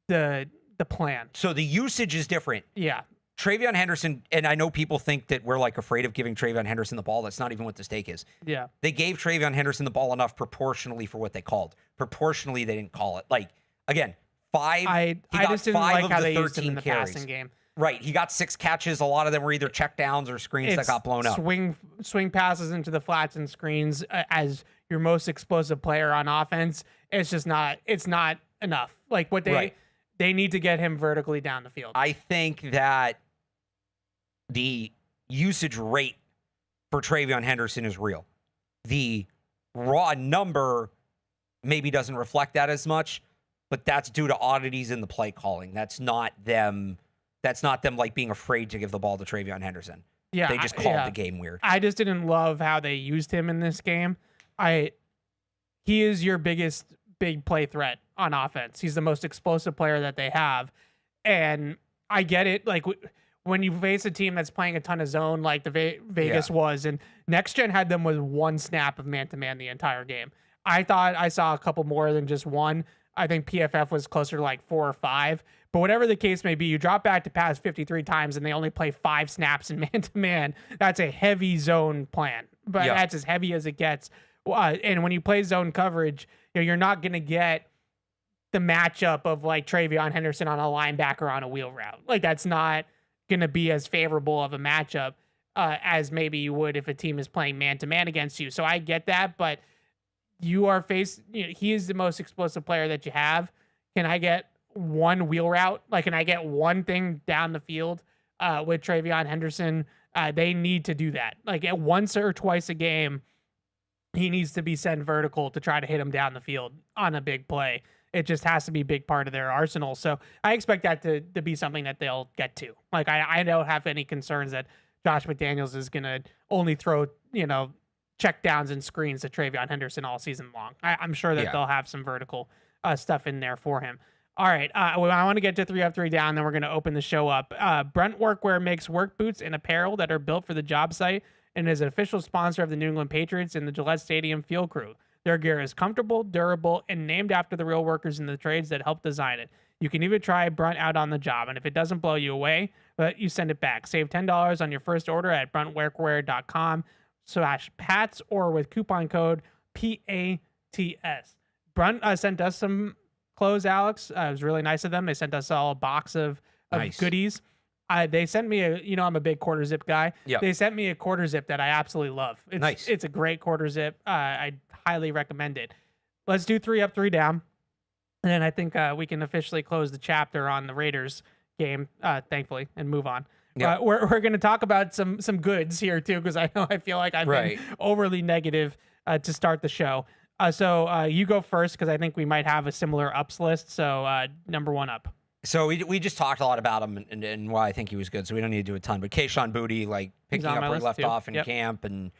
the plan. So the usage is different. Yeah. Travion Henderson, and I know people think that we're like afraid of giving Travion Henderson the ball. That's not even what the stake is. Yeah. They gave Travion Henderson the ball enough proportionally for what they called. Proportionally, they didn't call it. Like, again, I just didn't like how they used him in the carries. passing game. Right. He got 6 catches. A lot of them were either check downs or screens that got blown up. Swing passes into the flats and screens as your most explosive player on offense. It's just not enough. Like what they need to get him vertically down the field. I think that the usage rate for Travion Henderson is real. The raw number maybe doesn't reflect that as much, but that's due to oddities in the play calling. That's not them like being afraid to give the ball to Travion Henderson. Yeah, they just called the game weird. I just didn't love how they used him in this game. He is your biggest big play threat on offense. He's the most explosive player that they have. And I get it. Like when you face a team that's playing a ton of zone, like the Vegas was, and Next Gen had them with 1 snap of man-to-man the entire game. I thought I saw a couple more than just 1. I think PFF was closer to like 4 or 5. But whatever the case may be, you drop back to pass 53 times and they only play 5 snaps in man-to-man. That's a heavy zone plan. But that's as heavy as it gets. And when you play zone coverage, you're not going to get the matchup of like Travion Henderson on a linebacker on a wheel route. Like that's not going to be as favorable of a matchup as maybe you would if a team is playing man-to-man against you. So I get that, but you are he is the most explosive player that you have. Can I get 1 wheel route? Like, can I get 1 thing down the field with Travion Henderson? They need to do that. Like at once or twice a game, he needs to be sent vertical to try to hit him down the field on a big play. It just has to be a big part of their arsenal. So I expect that to be something that they'll get to. Like I don't have any concerns that Josh McDaniels is going to only throw, check downs and screens to Travion Henderson all season long. I'm sure that they'll have some vertical stuff in there for him. All right. I want to get to 3 up, 3 down. Then we're going to open the show up. Brunt Workwear makes work boots and apparel that are built for the job site and is an official sponsor of the New England Patriots and the Gillette Stadium Field Crew. Their gear is comfortable, durable, and named after the real workers in the trades that help design it. You can even try Brunt out on the job, and if it doesn't blow you away, you send it back. Save $10 on your first order at bruntworkwear.com/Pats or with coupon code PATS. Brunt sent us some clothes, Alex. It was really nice of them. They sent us all a box of goodies. They sent me I'm a big quarter zip guy. Yep. They sent me a quarter zip that I absolutely love. It's nice. It's a great quarter zip. I highly recommend it. Let's do 3 up, 3 down. And then I think we can officially close the chapter on the Raiders game, thankfully, and move on. Yep. We're going to talk about some goods here too, because I feel like I've been overly negative to start the show. So you go first, because I think we might have a similar ups list. So number 1 up. So we just talked a lot about him and why I think he was good, so we don't need to do a ton. But Kahan Booty, like picking up where he left off in camp and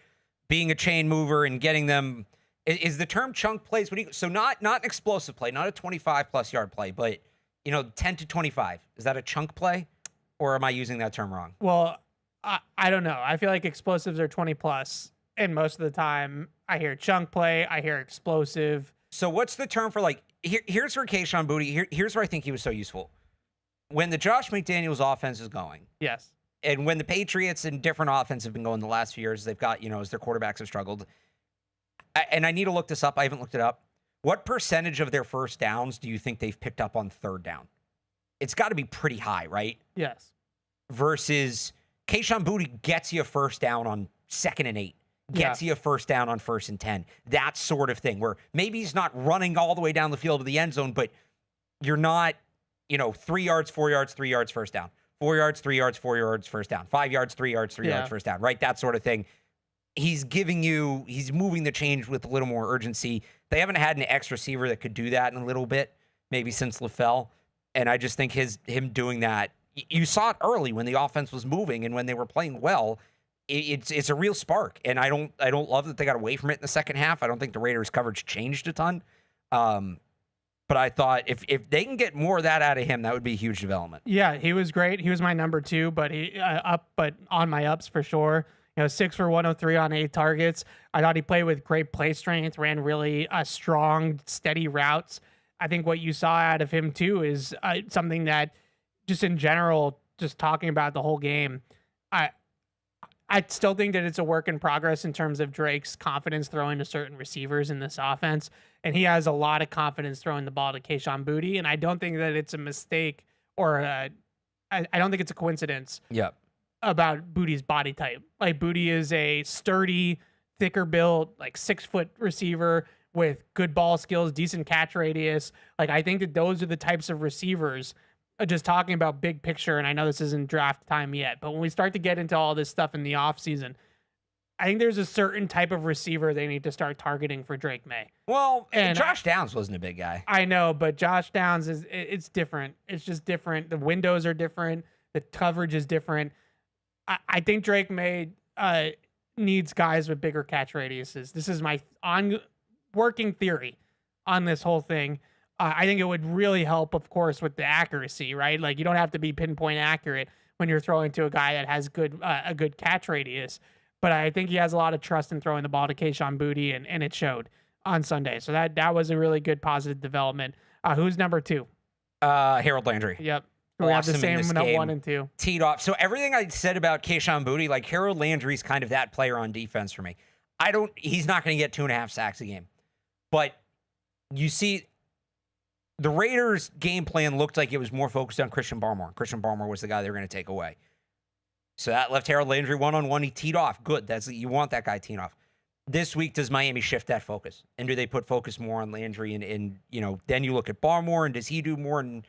being a chain mover and getting them. Is the term chunk plays? So not an explosive play, not a 25+ yard play, but 10 to 25. Is that a chunk play, or am I using that term wrong? Well, I don't know. I feel like explosives are 20+, and most of the time I hear chunk play, I hear explosive. So what's the term for like? Here's where Kahan Booty. Here's where I think he was so useful. When the Josh McDaniels offense is going, yes, and when the Patriots and different offense have been going the last few years, they've got as their quarterbacks have struggled. And I need to look this up. I haven't looked it up. What percentage of their first downs do you think they've picked up on 3rd down? It's got to be pretty high, right? Yes. Versus Kahan Booty gets you a first down on 2nd and 8. Gets you a first down on 1st and 10. That sort of thing where maybe he's not running all the way down the field to the end zone, but you're not, 3 yards, 4 yards, 3 yards, first down. 4 yards, 3 yards, 4 yards, first down. 5 yards, 3 yards, 3 yards, first down, right? That sort of thing. He's moving the change with a little more urgency. They haven't had an X receiver that could do that in a little bit, maybe since LaFell. And I just think him doing that, you saw it early when the offense was moving and when they were playing well. It's a real spark, and I don't love that they got away from it in the second half. I don't think the Raiders' coverage changed a ton, but I thought if they can get more of that out of him, that would be a huge development. Yeah, he was great. He was my number 2, but but on my ups for sure. 6 for 103 on 8 targets. I thought he played with great play strength, ran really strong, steady routes. I think what you saw out of him too is something that just in general just talking about the whole game, I still think that it's a work in progress in terms of Drake's confidence throwing to certain receivers in this offense. And he has a lot of confidence throwing the ball to Kahan Booty. And I don't think that it's a mistake or I don't think it's a coincidence about Booty's body type. Like, Booty is a sturdy, thicker built, like 6-foot receiver with good ball skills, decent catch radius. Like, I think that those are the types of receivers, just talking about big picture, and I know this isn't draft time yet, but when we start to get into all this stuff in the offseason, I think there's a certain type of receiver they need to start targeting for Drake Maye. Well, and Josh Downs wasn't a big guy. I know, but Josh Downs it's different. It's just different. The windows are different. The coverage is different. I think Drake Maye needs guys with bigger catch radiuses. This is my working theory on this whole thing. I think it would really help, of course, with the accuracy, right? Like, you don't have to be pinpoint accurate when you're throwing to a guy that has a good catch radius. But I think he has a lot of trust in throwing the ball to Kahan Booty, and it showed on Sunday. So that was a really good positive development. Who's number 2? Harold Landry. Yep. We have the same 1 and 2. Teed off. So everything I said about Kahan Booty, like, Harold Landry's kind of that player on defense for me. He's not going to get 2.5 sacks a game. But you see, the Raiders' game plan looked like it was more focused on Christian Barmore. Christian Barmore was the guy they were going to take away. So that left Harold Landry one-on-one. He teed off. Good. You want that guy teeing off. This week, does Miami shift that focus? And do they put focus more on Landry? And then you look at Barmore, and does he do more? And,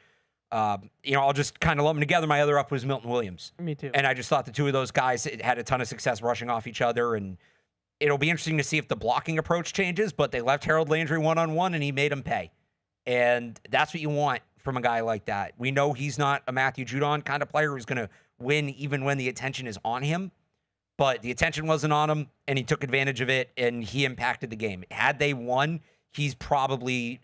I'll just kind of lump them together. My other up was Milton Williams. Me too. And I just thought the two of those guys had a ton of success rushing off each other. And it'll be interesting to see if the blocking approach changes, but they left Harold Landry one-on-one, and he made him pay. And that's what you want from a guy like that. We know he's not a Matthew Judon kind of player who's going to win even when the attention is on him. But the attention wasn't on him, and he took advantage of it, and he impacted the game. Had they won, he's probably,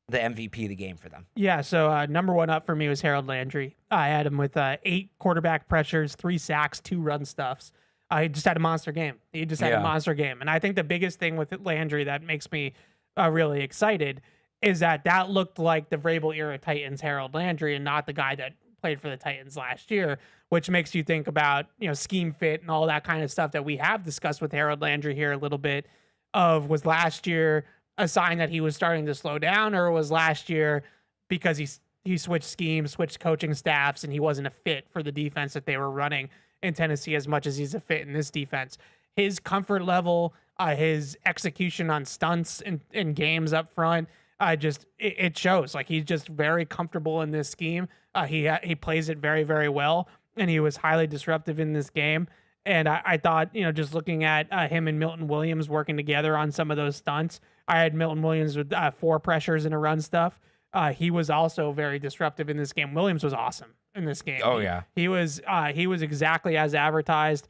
the MVP of the game for them. Yeah, so number 1 up for me was Harold Landry. I had him with 8 quarterback pressures, 3 sacks, 2 run stuffs. He just had a monster game. He just had a monster game. And I think the biggest thing with Landry that makes me really excited is that looked like the Vrabel-era Titans Harold Landry and not the guy that played for the Titans last year, which makes you think about, scheme fit and all that kind of stuff that we have discussed with Harold Landry here a little bit was last year a sign that he was starting to slow down, or was last year because he switched schemes, switched coaching staffs, and he wasn't a fit for the defense that they were running in Tennessee as much as he's a fit in this defense. His comfort level, his execution on stunts in games up front, it shows. Like, he's just very comfortable in this scheme. He plays it very, very well, and he was highly disruptive in this game. And I thought, just looking at him and Milton Williams working together on some of those stunts, I had Milton Williams with 4 pressures and a run stuff. He was also very disruptive in this game. Williams was awesome in this game. Oh yeah, he was exactly as advertised.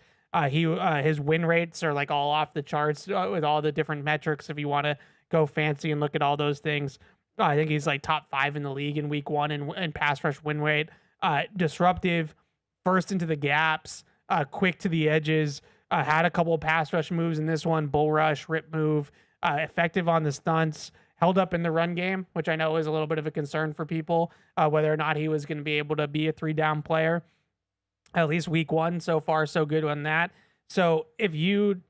His win rates are like all off the charts with all the different metrics. If you want to go fancy and look at all those things, I think he's like top 5 in the league in week 1 in pass rush win rate. Disruptive, first into the gaps, quick to the edges. Had a couple of pass rush moves in this one: bull rush, rip move. Effective on the stunts. Held up in the run game, which I know is a little bit of a concern for people, whether or not he was going to be able to be a 3-down player. At least week 1 so far, so good on that. So if you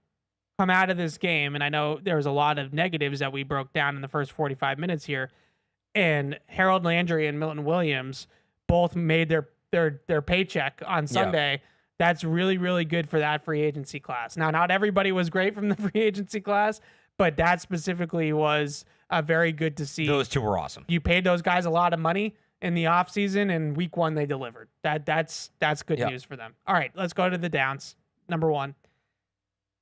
come out of this game, and I know there was a lot of negatives that we broke down in the first 45 minutes here, and Harold Landry and Milton Williams both made their paycheck on Sunday. That's really, really good for that free agency class. Now, not everybody was great from the free agency class, but that specifically was very good to see. Those two were awesome. You paid those guys a lot of money in the offseason, and week 1 they delivered. That's good news for them. All right, let's go to the downs. Number 1.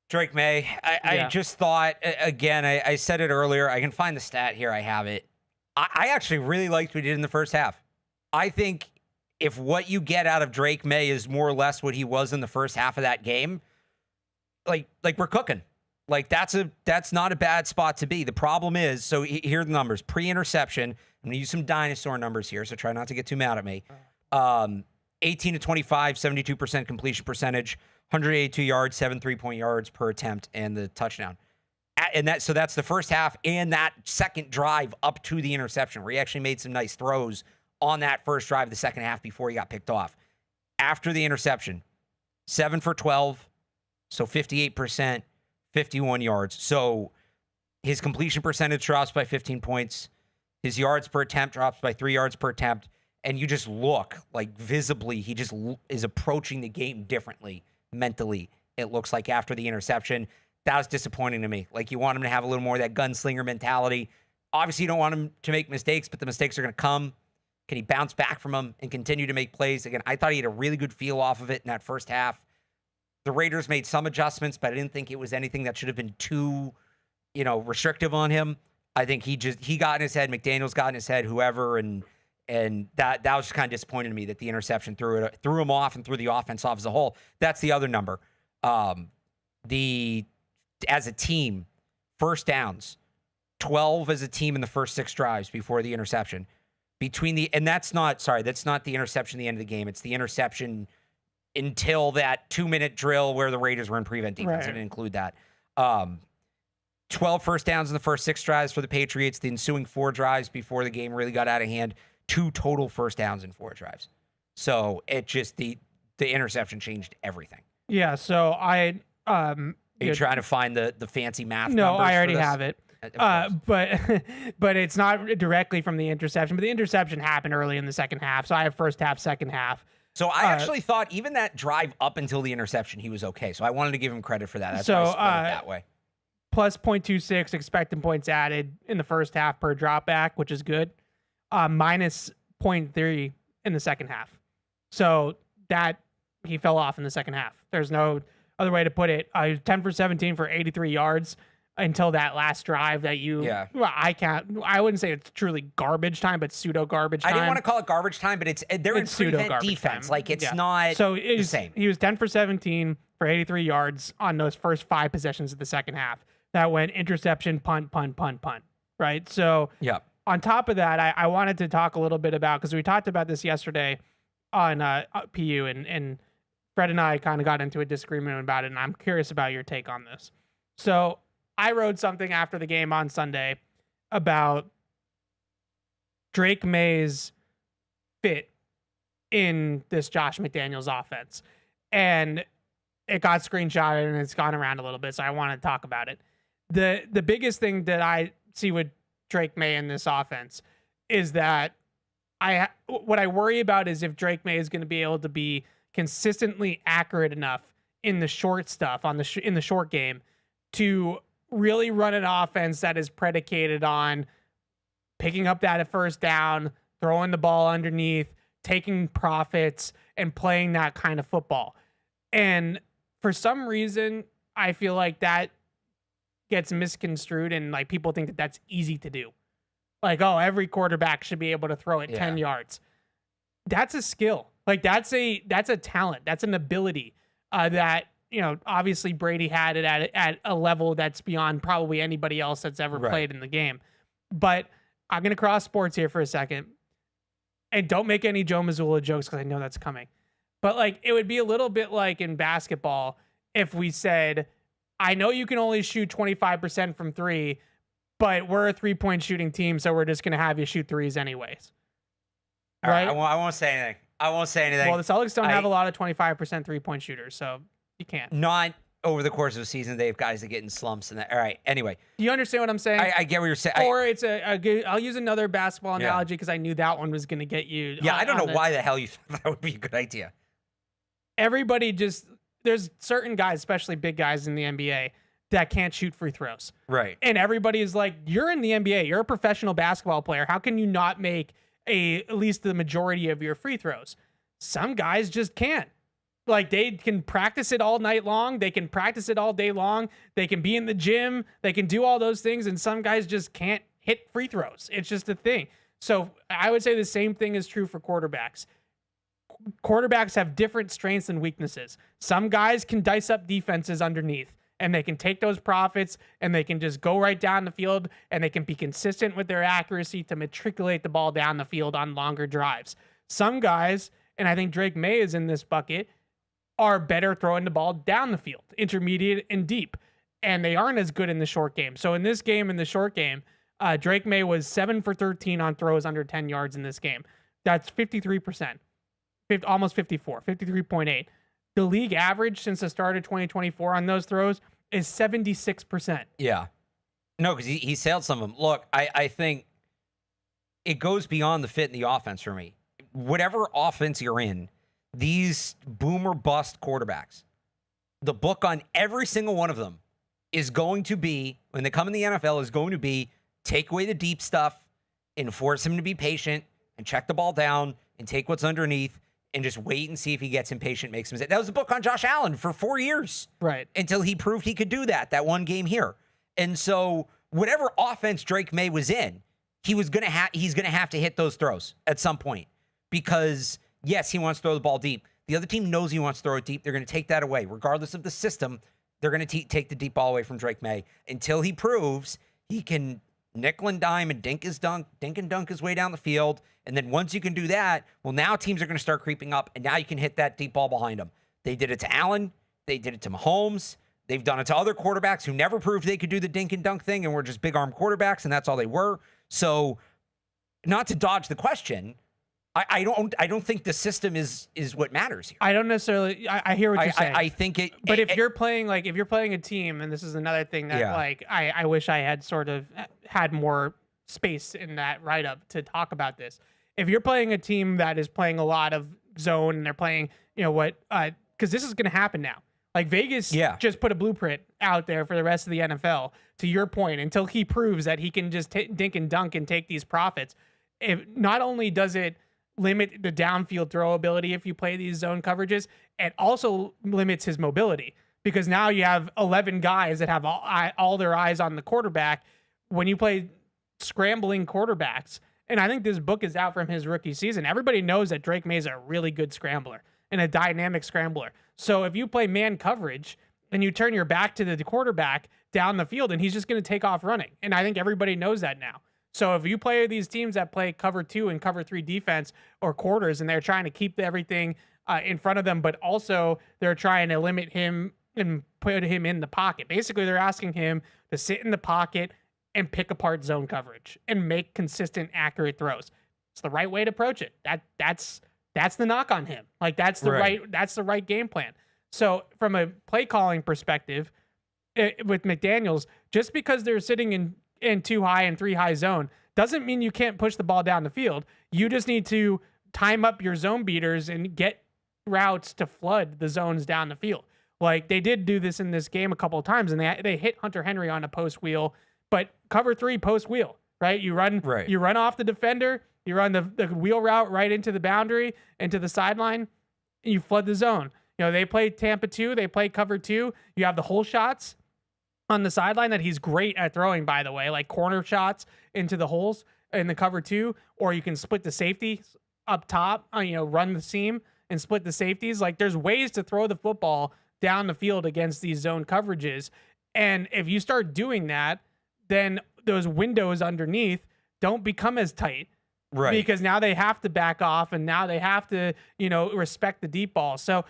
Drake Maye. I just thought, again, I said it earlier. I can find the stat here. I have it. I actually really liked what he did in the first half. I think if what you get out of Drake Maye is more or less what he was in the first half of that game, like we're cooking. Like, that's not a bad spot to be. The problem is, so here are the numbers. Pre-interception, I'm going to use some dinosaur numbers here, so try not to get too mad at me. 18 to 25, 72% completion percentage, 182 yards, 7 3-point yards per attempt, and the touchdown. And that's the first half and that second drive up to the interception, where he actually made some nice throws on that first drive of the second half before he got picked off. After the interception, 7 for 12, so 58%, 51 yards. So his completion percentage drops by 15 points. His yards per attempt drops by 3 yards per attempt. And you just look like visibly, he just is approaching the game differently mentally. It looks like after the interception, that was disappointing to me. Like you want him to have a little more of that gunslinger mentality. Obviously, you don't want him to make mistakes, but the mistakes are going to come. Can he bounce back from them and continue to make plays? Again, I thought he had a really good feel off of it in that first half. The Raiders made some adjustments, but I didn't think it was anything that should have been too, restrictive on him. I think he got in his head, McDaniels got in his head, whoever, and that was just kind of disappointing to me that the interception threw him off and threw the offense off as a whole. That's the other number. As a team, first downs, 12 as a team in the first 6 drives before the interception. That's not the interception at the end of the game. It's the interception until that 2-minute drill where the Raiders were in prevent defense. Right. I didn't include that. 12 first downs in the first 6 drives for the Patriots. The ensuing 4 drives before the game really got out of hand. 2 total first downs in 4 drives. So it just the interception changed everything. Yeah. So I Are you trying to find the fancy math? No, numbers I already for this? have it. But it's not directly from the interception. But the interception happened early in the second half, so I have first half, second half. So I actually thought even that drive up until the interception, he was okay. So I wanted to give him credit for that. That's why I split it that way. Plus 0.26 expected points added in the first half per drop back, which is good. Minus 0.3 in the second half. So that he fell off in the second half. There's no other way to put it. He was 10 for 17 for 83 yards until that last drive that I wouldn't say it's truly garbage time, but pseudo garbage time. I didn't want to call it garbage time, but they're in pseudo garbage defense. Time. Like it's not the same. He was 10 for 17 for 83 yards on those first 5 possessions of the second half. That went interception, punt, right? So on top of that, I wanted to talk a little bit about, because we talked about this yesterday on PU, and Fred and I kind of got into a disagreement about it, and I'm curious about your take on this. So I wrote something after the game on Sunday about Drake Maye's fit in this Josh McDaniels offense. And it got screenshotted and it's gone around a little bit, so I want to talk about it. The biggest thing that I see with Drake Maye in this offense is that what I worry about is if Drake Maye is going to be able to be consistently accurate enough in the short stuff in the short game to really run an offense that is predicated on picking up that at first down, throwing the ball underneath, taking profits, and playing that kind of football. And for some reason, I feel like that gets misconstrued, and like people think that that's easy to do. Like, oh, every quarterback should be able to throw it 10 yards. That's a skill. Like that's a talent. That's an ability that, obviously Brady had it at a level that's beyond probably anybody else that's ever played in the game. But I'm going to cross sports here for a second, and don't make any Joe Mazzulla jokes because I know that's coming. But like, it would be a little bit like in basketball if we said, I know you can only shoot 25% from 3, but we're a 3-point shooting team, so we're just going to have you shoot 3s anyways. Right? I won't say anything. Well, the Celtics don't have a lot of 25% 3-point shooters, so you can't. Not over the course of a season. They have guys that get in slumps and that. All right. Anyway. Do you understand what I'm saying? I get what you're saying. Or it's a good, I'll use another basketball analogy because I knew that one was going to get you. Yeah, I don't know why the hell you thought that would be a good idea. Everybody there's certain guys, especially big guys in the NBA, that can't shoot free throws. Right. And everybody is like, you're in the NBA. You're a professional basketball player. How can you not make at least the majority of your free throws? Some guys just can't. Like, they can practice it all night long. They can practice it all day long. They can be in the gym. They can do all those things. And some guys just can't hit free throws. It's just a thing. So I would say the same thing is true for quarterbacks. Quarterbacks have different strengths and weaknesses. Some guys can dice up defenses underneath, and they can take those profits, and they can just go right down the field, and they can be consistent with their accuracy to matriculate the ball down the field on longer drives. Some guys, and I think Drake Maye is in this bucket, are better throwing the ball down the field, intermediate and deep, and they aren't as good in the short game. So in this game, in the short game, Drake Maye was 7 for 13 on throws under 10 yards in this game. That's 53%, almost 54, 53.8. The league average since the start of 2024 on those throws is 76%. Yeah. No, because he sailed some of them. Look, I think it goes beyond the fit in the offense for me. Whatever offense you're in, these boomer bust quarterbacks, the book on every single one of them is going to be, when they come in the NFL, is going to be take away the deep stuff and force him to be patient and check the ball down and take what's underneath and just wait and see if he gets impatient, makes a mistake. That was the book on Josh Allen for 4 years. Right. Until he proved he could do that one game here. And so whatever offense Drake Maye was in, he's going to have to hit those throws at some point because, yes, he wants to throw the ball deep. The other team knows he wants to throw it deep. They're going to take that away. Regardless of the system, they're going to take the deep ball away from Drake Maye until he proves he can nickel and dime and dink and dunk his way down the field. And then once you can do that, well, now teams are going to start creeping up, and now you can hit that deep ball behind him. They did it to Allen. They did it to Mahomes. They've done it to other quarterbacks who never proved they could do the dink and dunk thing and were just big arm quarterbacks, and that's all they were. So, not to dodge the question, I don't think the system is what matters here. I don't necessarily. I hear what you're saying. I think it. But if you're playing a team, and this is another thing that I wish I had sort of had more space in that write up to talk about this. If you're playing a team that is playing a lot of zone and they're playing, because this is going to happen now. Like Vegas just put a blueprint out there for the rest of the NFL, to your point, until he proves that he can just dink and dunk and take these profits. If not only does it limit the downfield throw ability if you play these zone coverages, it also limits his mobility because now you have 11 guys that have all their eyes on the quarterback when you play scrambling quarterbacks. And I think this book is out from his rookie season. Everybody knows that Drake Maye is a really good scrambler and a dynamic scrambler. So if you play man coverage and you turn your back to the quarterback down the field, and he's just going to take off running. And I think everybody knows that now. So if you play these teams that play cover 2 and cover 3 defense or quarters, and they're trying to keep everything in front of them, but also they're trying to limit him and put him in the pocket. Basically, they're asking him to sit in the pocket and pick apart zone coverage and make consistent, accurate throws. It's the right way to approach it. That's the knock on him. Like that's the right game plan. So from a play calling perspective, with McDaniels, just because they're sitting in 2 high and 3 high zone doesn't mean you can't push the ball down the field. You just need to time up your zone beaters and get routes to flood the zones down the field. Like they did do this in this game a couple of times, and they hit Hunter Henry on a post wheel, but cover 3 post wheel, right? You run off the defender, you run the wheel route right into the boundary, into the sideline, and you flood the zone. They play Tampa 2, they play cover 2. You have the hole shots on the sideline that he's great at throwing, by the way, like corner shots into the holes in the cover 2, or you can split the safety up top, run the seam and split the safeties. Like there's ways to throw the football down the field against these zone coverages. And if you start doing that, then those windows underneath don't become as tight. Right. Because now they have to back off and now they have to, respect the deep ball. So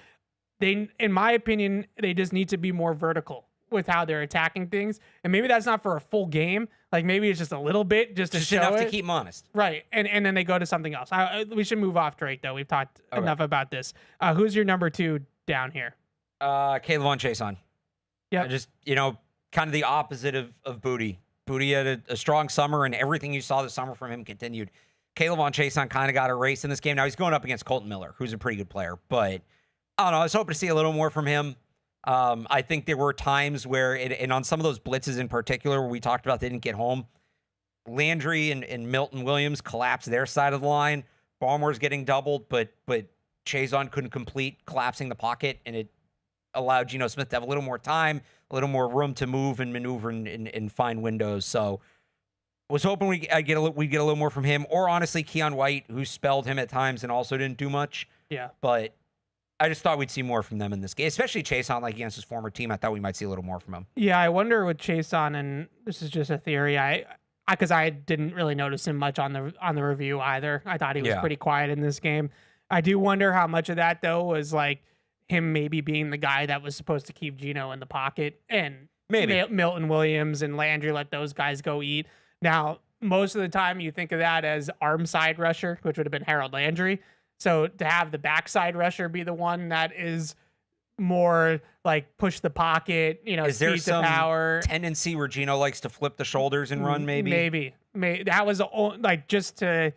they, in my opinion, they just need to be more vertical with how they're attacking things. And maybe that's not for a full game. Like maybe it's just a little bit just to show enough it. To keep them honest. Right. And then they go to something else. We should move off Drake though. We've talked enough about this. Who's your number 2 down here? Kayvon Chason. Yeah. Just, kind of the opposite of Booty. Booty had a strong summer, and everything you saw this summer from him continued. Kayvon Chason kind of got erased in this game. Now he's going up against Colton Miller, who's a pretty good player, but I don't know. I was hoping to see a little more from him. I think there were times where, and on some of those blitzes in particular, where we talked about they didn't get home, Landry and Milton Williams collapsed their side of the line. Barmore's getting doubled, but Chason couldn't complete collapsing the pocket, and it allowed Geno Smith to have a little more time, a little more room to move and maneuver and find windows. So was hoping we'd get a little more from him, or honestly, Keon White, who spelled him at times and also didn't do much. Yeah. But I just thought we'd see more from them in this game, especially Chason, like against his former team. I thought we might see a little more from him. Yeah, I wonder with Chason, and this is just a theory. Because I didn't really notice him much on the review either. I thought he was pretty quiet in this game. I do wonder how much of that though was like him maybe being the guy that was supposed to keep Geno in the pocket, and maybe Milton Williams and Landry let those guys go eat. Now, most of the time you think of that as arm side rusher, which would have been Harold Landry. So to have the backside rusher be the one that is more like push the pocket, Is there speed to some power. tendency where Gino likes to flip the shoulders and run? Maybe. That was like just to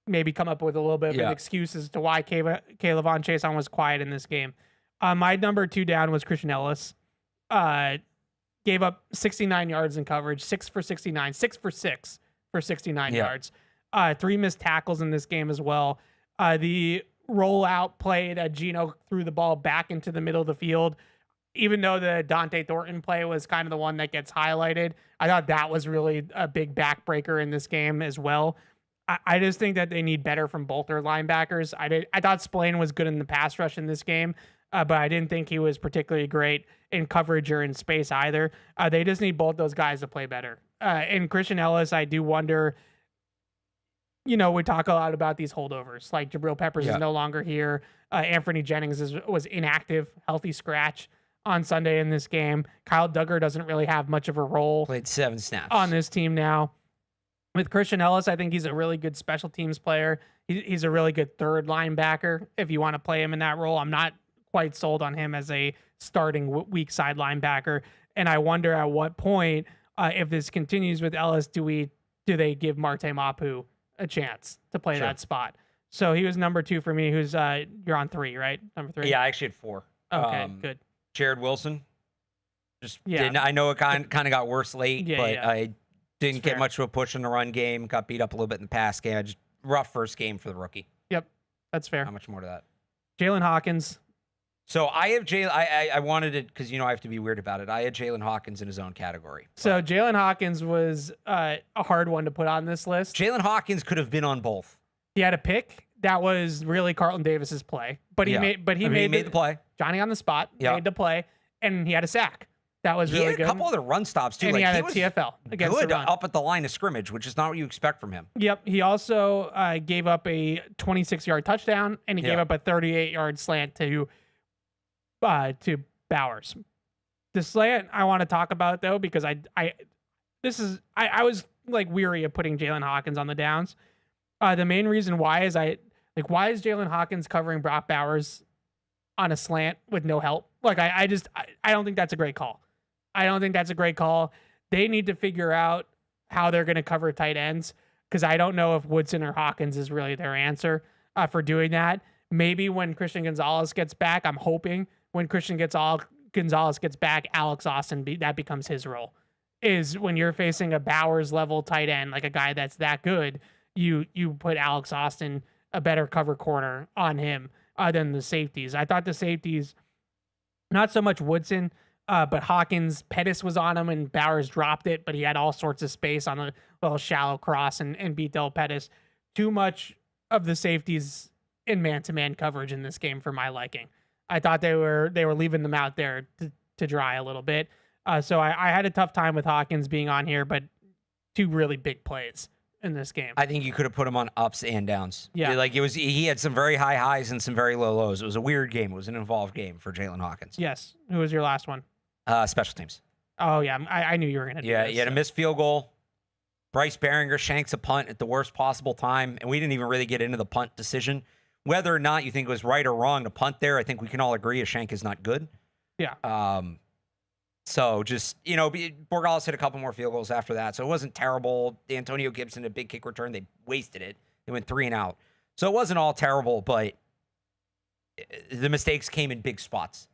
maybe come up with a little bit of an excuse as to why Kayvon Chason was quiet in this game. My number 2 down was Christian Ellis. Gave up 69 yards in coverage, 6 for 69, 6 for 6 for 69 yards. 3 missed tackles in this game as well. The rollout play that Gino threw the ball back into the middle of the field, even though the Dante Thornton play was kind of the one that gets highlighted, I thought that was really a big backbreaker in this game as well. I just think that they need better from both their linebackers. I thought Spillane was good in the pass rush in this game, but I didn't think he was particularly great in coverage or in space either. They just need both those guys to play better. And Christian Ellis, I do wonder, we talk a lot about these holdovers. Like Jabril Peppers is no longer here. Anthony Jennings was inactive, healthy scratch on Sunday in this game. Kyle Duggar doesn't really have much of a role. Played 7 snaps on this team now. With Christian Ellis, I think he's a really good special teams player. He's a really good third linebacker if you want to play him in that role. I'm not quite sold on him as a starting weak side linebacker. And I wonder at what point, if this continues with Ellis, do they give Marte Mapu a chance to play that spot? So he was number 2 for me. Who's you're on 3, right? Number 3. Yeah, I actually had 4. Okay, good. Jared Wilson. I know it kind of got worse late, but I didn't get much of a push in the run game. Got beat up a little bit in the pass game. Just rough first game for the rookie. Yep, that's fair. Not much more to that. Jalen Hawkins. So I have Jalen. I wanted it because I have to be weird about it. I had Jalen Hawkins in his own category. So Jalen Hawkins was a hard one to put on this list. Jalen Hawkins could have been on both. He had a pick that was really Carlton Davis's play, but he made the play. Johnny on the spot made the play, and he had a sack. That was really good. He had a couple other run stops too. And he had a was TFL against good the run. up at the line of scrimmage, which is not what you expect from him. Yep. He also gave up a 26-yard touchdown, and he gave up a 38-yard slant to Bowers. The slant I want to talk about though, because I was like weary of putting Jalen Hawkins on the downs. The main reason why is why is Jalen Hawkins covering Brock Bowers on a slant with no help? Like I don't think that's a great call. I don't think that's a great call. They need to figure out how they're going to cover tight ends, because I don't know if Woodson or Hawkins is really their answer for doing that. Maybe when Christian Gonzalez gets back, I'm hoping when Christian Gonzalez gets back, Alex Austin, that becomes his role. Is when you're facing a Bowers level tight end, like a guy that's that good, you put Alex Austin, a better cover corner, on him than the safeties. I thought the safeties, not so much Woodson, but Hawkins, Pettis was on him and Bowers dropped it, but he had all sorts of space on a little shallow cross and beat Del Pettis. Too much of the safeties in man-to-man coverage in this game for my liking. I thought they were leaving them out there to dry a little bit. So I had a tough time with Hawkins being on here, but 2 really big plays in this game. I think you could have put him on ups and downs. Yeah. Like he had some very high highs and some very low lows. It was a weird game. It was an involved game for Jalen Hawkins. Yes. Who was your last one? Special teams. Oh, yeah. I knew you were going to do this. He had a missed field goal. Bryce Behringer shanks a punt at the worst possible time, and we didn't even really get into the punt decision. Whether or not you think it was right or wrong to punt there, I think we can all agree a shank is not good. Yeah. So just, Borregales hit a couple more field goals after that, so it wasn't terrible. Antonio Gibson, a big kick return, they wasted it. They went 3 and out. So it wasn't all terrible, but the mistakes came in big spots,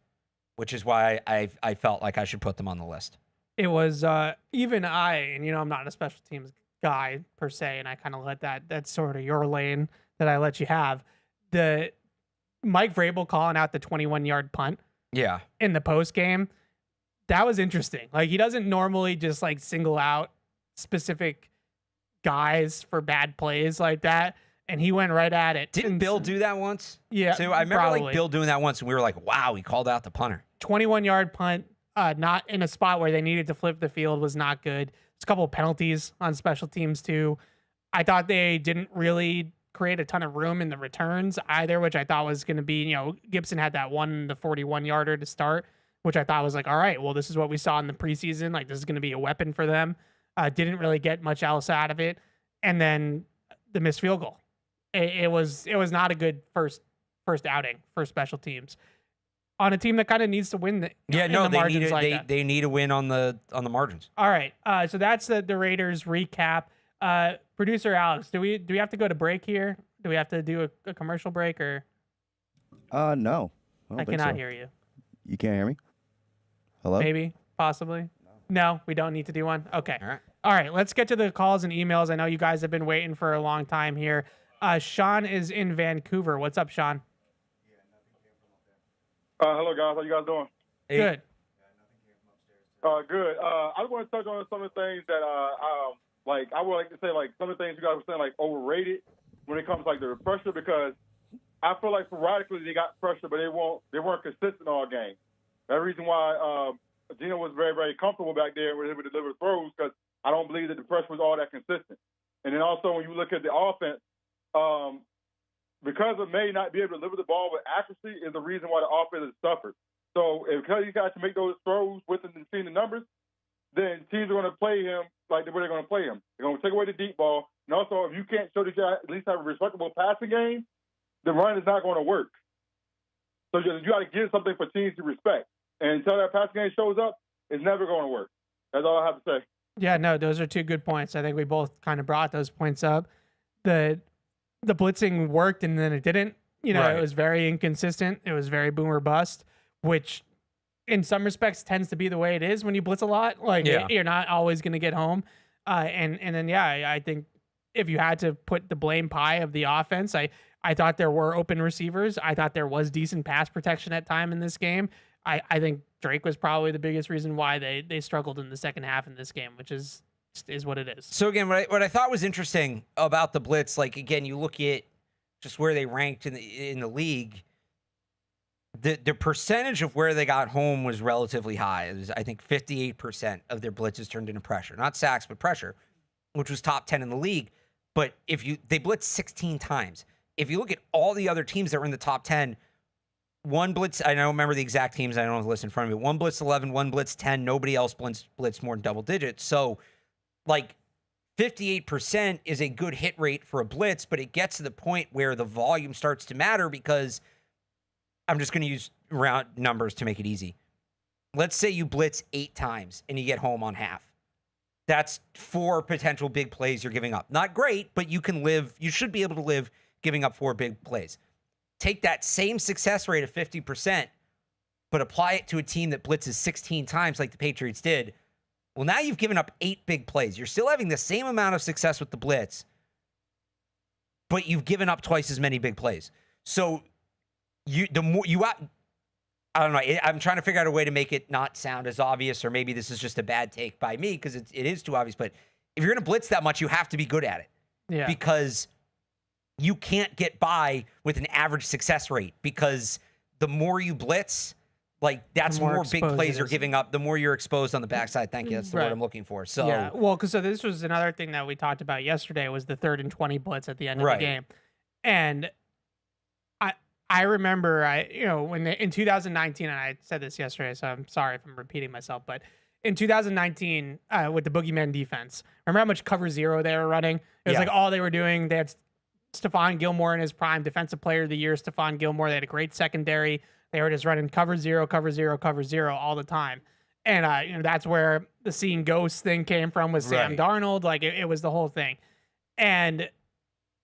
which is why I felt like I should put them on the list. It was even I'm not a special teams guy per se, and I kind of let that's sort of your lane that I let you have. The Mike Vrabel calling out the 21-yard punt in the post game, that was interesting. Like, he doesn't normally just like single out specific guys for bad plays like that, and he went right at it. Didn't Bill do that once? Yeah, too. I remember like Bill doing that once, and we were like, "Wow, he called out the punter." 21-yard punt, not in a spot where they needed to flip the field, was not good. There's a couple of penalties on special teams too. I thought they didn't really create a ton of room in the returns either, which I thought was going to be, Gibson had that one, the 41-yarder to start, which I thought was like, all right, well, this is what we saw in the preseason. Like, this is going to be a weapon for them. Didn't really get much else out of it. And then the missed field goal. It was not a good first outing for special teams on a team that kind of needs to win. They need a win on the margins. All right. So that's the Raiders recap. Producer Alex, do we have to go to break here? Do we have to do a commercial break or? No. I cannot hear you. You can't hear me? Hello? Maybe, possibly. No, we don't need to do one. Okay. All right. Let's get to the calls and emails. I know you guys have been waiting for a long time here. Sean is in Vancouver. What's up, Sean? Hello, guys. How you guys doing? Hey. Good. Good. I just want to touch on some of the things that, I would like to say, like, some of the things you guys were saying, like, overrated when it comes to, like, the pressure, because I feel like sporadically they got pressure, but they weren't consistent all game. That's the reason why Gino was very, very comfortable back there with able to deliver throws, because I don't believe that the pressure was all that consistent. And then also when you look at the offense, because of May not be able to deliver the ball with accuracy is the reason why the offense has suffered. So because you guys can make those throws within the numbers, then teams are going to play him like the way they're going to play him. They're going to take away the deep ball. And also, if you can't show that you at least have a respectable passing game, the run is not going to work. So you got to give something for teams to respect. And until that passing game shows up, it's never going to work. That's all I have to say. Yeah, no, those are two good points. I think we both kind of brought those points up. The blitzing worked and then it didn't. You know, Right. It was very inconsistent. It was very boom or bust, which in some respects tends to be the way it is when you blitz a lot. Like you're not always going to get home. And then, I think if you had to put the blame pie of the offense, I thought there were open receivers. I thought there was decent pass protection at time in this game. I think Drake was probably the biggest reason why they struggled in the second half in this game, which is what it is. So again, what I thought was interesting about the blitz, like again, you look at just where they ranked in the league. The percentage of where they got home was relatively high. It was, I think, 58% of their blitzes turned into pressure, not sacks, but pressure, which was top 10 in the league. But they blitzed 16 times. If you look at all the other teams that were in the top 10, one blitz, I don't remember the exact teams. I don't have the list in front of me. One blitz 11, one blitz 10. Nobody else blitzed more than double digits. So, like, 58% is a good hit rate for a blitz, but it gets to the point where the volume starts to matter because I'm just going to use round numbers to make it easy. Let's say you blitz 8 times and you get home on half. That's 4 potential big plays you're giving up. Not great, but you should be able to live giving up 4 big plays. Take that same success rate of 50%, but apply it to a team that blitzes 16 times like the Patriots did. Well, now you've given up 8 big plays. You're still having the same amount of success with the blitz, but you've given up twice as many big plays. So I don't know. I'm trying to figure out a way to make it not sound as obvious, or maybe this is just a bad take by me because it is too obvious. But if you're going to blitz that much, you have to be good at it. Yeah. Because you can't get by with an average success rate, because the more you blitz, like that's more big plays you're giving up, the more you're exposed on the backside. Thank you. That's the word I'm looking for. So yeah, well, because this was another thing that we talked about yesterday was the 3rd and 20 blitz at the end of the game, and I remember when in 2019, and I said this yesterday, so I'm sorry if I'm repeating myself, but in 2019 with the Boogeyman defense, remember how much cover 0 they were running? It was like all they were doing. They had Stephon Gilmore in his prime, defensive player of the year, Stephon Gilmore. They had a great secondary. They were just running cover 0, cover 0, cover 0 all the time. And that's where the seeing ghosts thing came from with Sam Darnold. Like it was the whole thing. And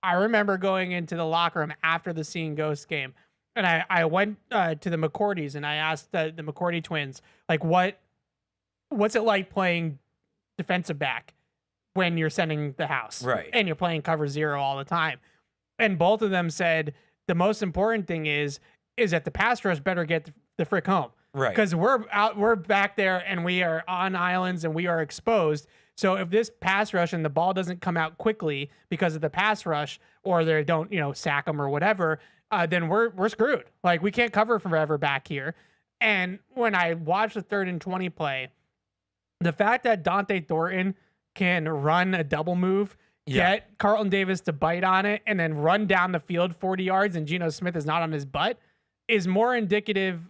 I remember going into the locker room after the seeing ghosts game, and I went to the McCourtys and I asked the McCourty twins, like, what's it like playing defensive back when you're sending the house, and you're playing cover 0 all the time? And both of them said the most important thing is that the pass rush better get the frick home. Right. Because we're back there and we are on islands and we are exposed. So if this pass rush and the ball doesn't come out quickly because of the pass rush, or they don't, sack them or whatever, then we're screwed. Like we can't cover forever back here. And when I watched the 3rd and 20 play, the fact that Dante Thornton can run a double move, get Carlton Davis to bite on it, and then run down the field 40 yards and Geno Smith is not on his butt is more indicative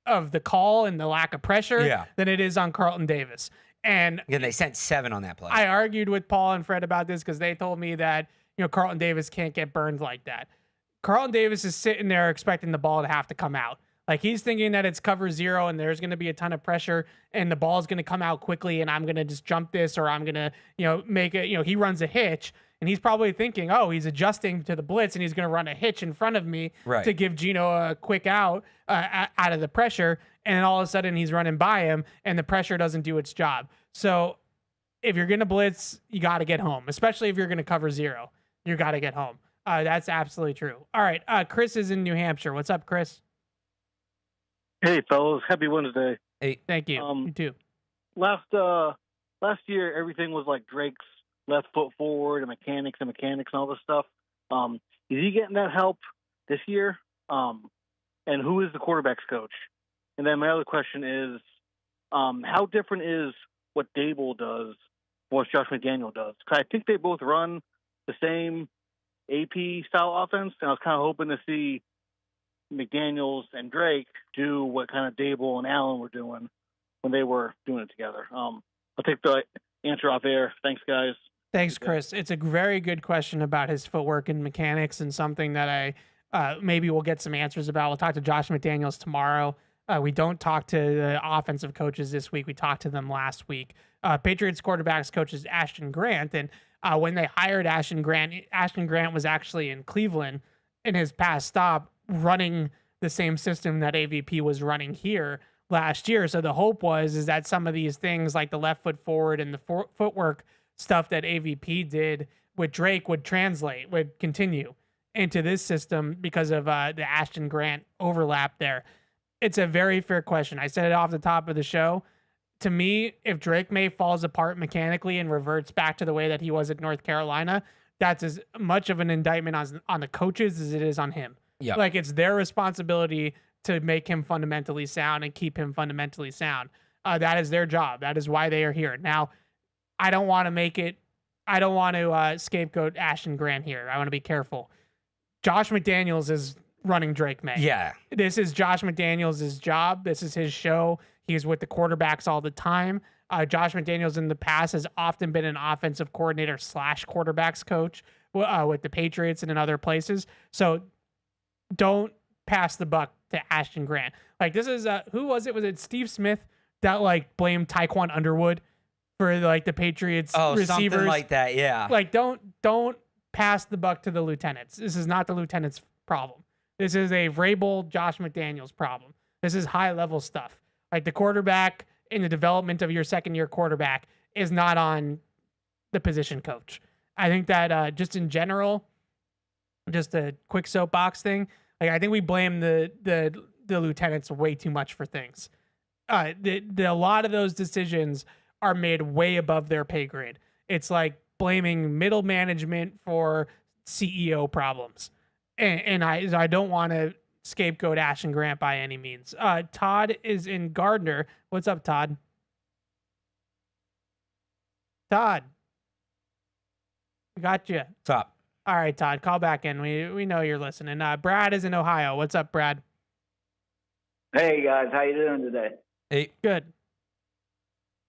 of the call and the lack of pressure than it is on Carlton Davis. And Again, they sent 7 on that play. I argued with Paul and Fred about this because they told me that, Carlton Davis can't get burned like that. Carlton Davis is sitting there expecting the ball to have to come out. Like, he's thinking that it's cover 0 and there's going to be a ton of pressure and the ball is going to come out quickly and I'm going to just jump this, or I'm going to, make it, he runs a hitch and he's probably thinking, oh, he's adjusting to the blitz and he's going to run a hitch in front of me to give Gino a quick out out of the pressure. And then all of a sudden he's running by him and the pressure doesn't do its job. So if you're going to blitz, you got to get home, especially if you're going to cover 0. You got to get home. That's absolutely true. All right. Chris is in New Hampshire. What's up, Chris? Hey, fellas. Happy Wednesday. Hey, thank you. You too. Last year, everything was like Drake's left foot forward and mechanics and all this stuff. Is he getting that help this year? And who is the quarterback's coach? And then my other question is, how different is what Dable does from what Josh McDaniels does? Because I think they both run the same AP style offense, and I was kind of hoping to see McDaniels and Drake do what kind of Dable and Allen were doing when they were doing it together. I'll take the answer off air. Thanks, guys. Thanks, Chris. It's a very good question about his footwork and mechanics, and something that I maybe we'll get some answers about. We'll talk to Josh McDaniels tomorrow. We don't talk to the offensive coaches this week. We talked to them last week. Patriots quarterbacks coach is Ashton Grant, and when they hired Ashton Grant was actually in Cleveland in his past stop, running the same system that AVP was running here last year. So the hope is that some of these things like the left foot forward and the footwork stuff that AVP did with Drake would continue into this system because of the Ashton Grant overlap there. It's a very fair question. I said it off the top of the show. To me, if Drake Maye falls apart mechanically and reverts back to the way that he was at North Carolina, that's as much of an indictment on the coaches as it is on him. Yeah. Like, it's their responsibility to make him fundamentally sound and keep him fundamentally sound. That is their job. That is why they are here. Now, I don't want to scapegoat Ashton Grant here. I want to be careful. Josh McDaniels is running Drake Maye. Yeah. This is Josh McDaniels' job. This is his show. He's with the quarterbacks all the time. Josh McDaniels in the past has often been an offensive coordinator / quarterbacks coach with the Patriots and in other places. So don't pass the buck to Ashton Grant. Like, this is who was it? Was it Steve Smith that like blamed Tyquan Underwood for like the Patriots receivers? Something like that. Yeah. Like, don't pass the buck to the lieutenants. This is not the lieutenants' problem. This is a Vrabel, Josh McDaniels problem. This is high level stuff. Like, the quarterback in the development of your second year quarterback is not on the position coach. I think that just in general, just a quick soapbox thing. Like, I think we blame the lieutenants way too much for things. A lot of those decisions are made way above their pay grade. It's like blaming middle management for CEO problems. And I don't want to scapegoat Ashton Grant by any means. Todd is in Gardner. What's up, Todd? Todd. We got you. What's up? All right, Todd, call back in. We know you're listening. Brad is in Ohio. What's up, Brad? Hey, guys. How you doing today? Hey. Good.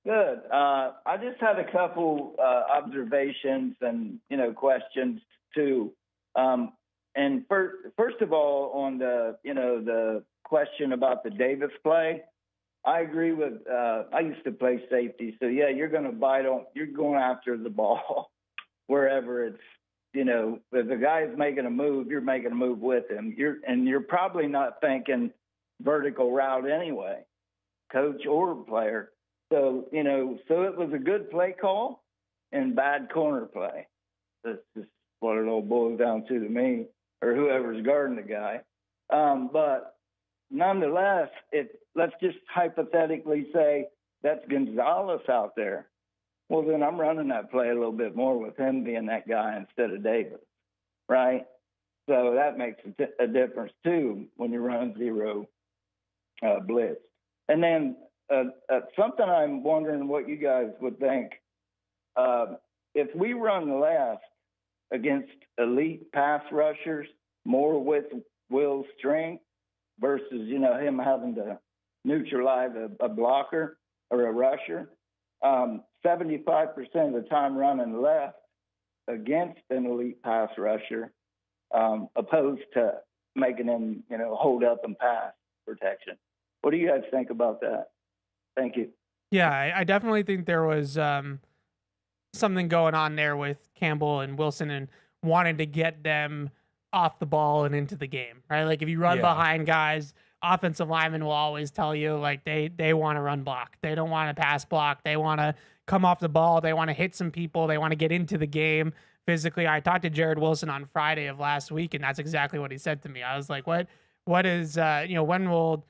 Good. I just had a couple observations and, questions, too. And first of all, on the question about the Davis play, I agree with. I used to play safety, so yeah, you're going to you're going after the ball wherever it's. If the guy's making a move, you're making a move with him. You're probably not thinking vertical route anyway, coach or player. So so it was a good play call and bad corner play. That's just what it all boils down to me, or whoever's guarding the guy. But nonetheless, let's just hypothetically say that's Gonzalez out there. Well, then I'm running that play a little bit more with him being that guy instead of Davis, right? So that makes a difference, too, when you're running zero blitz. And then something I'm wondering what you guys would think. If we run less against elite pass rushers, more with Will's strength versus, him having to neutralize a blocker or a rusher, 75% of the time running left against an elite pass rusher, opposed to making him, hold up and pass protection. What do you guys think about that? Thank you. Yeah, I definitely think there was something going on there with Campbell and Wilson and wanting to get them off the ball and into the game, right? Like if you run behind guys, offensive linemen will always tell you like they want to run block. They don't want to pass block. They want to come off the ball. They want to hit some people. They want to get into the game physically. I talked to Jared Wilson on Friday of last week, and that's exactly what he said to me. I was like, what is, when will,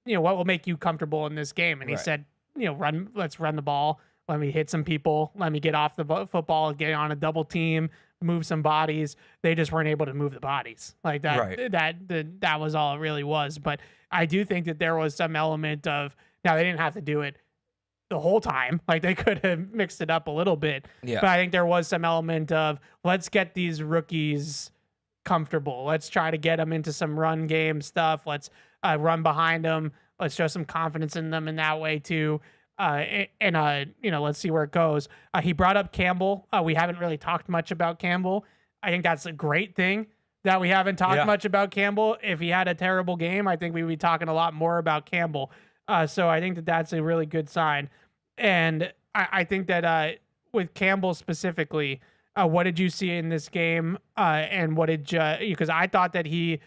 what will make you comfortable in this game? And he said, let's run the ball. Let me hit some people. Let me get off the football, get on a double team, move some bodies. They just weren't able to move the bodies like that. Right. That was all it really was. But I do think that there was some element of, now they didn't have to do it the whole time. Like they could have mixed it up a little bit. Yeah. But I think there was some element of, let's get these rookies comfortable. Let's try to get them into some run game stuff. Let's run behind them. Let's show some confidence in them in that way too. Let's see where it goes. He brought up Campbell. We haven't really talked much about Campbell. I think that's a great thing that we haven't talked much about Campbell. If he had a terrible game, I think we'd be talking a lot more about Campbell. So I think that that's a really good sign. And I think that with Campbell specifically, what did you see in this game? And what did because I thought that the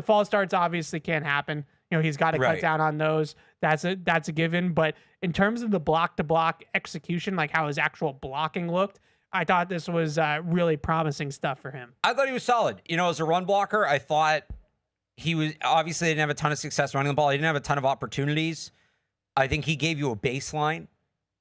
false starts obviously can't happen. He's got to cut down on those. That's a given. But in terms of the block-to-block execution, like how his actual blocking looked, I thought this was really promising stuff for him. I thought he was solid. As a run blocker, I thought he was obviously didn't have a ton of success running the ball. He didn't have a ton of opportunities. I think he gave you a baseline.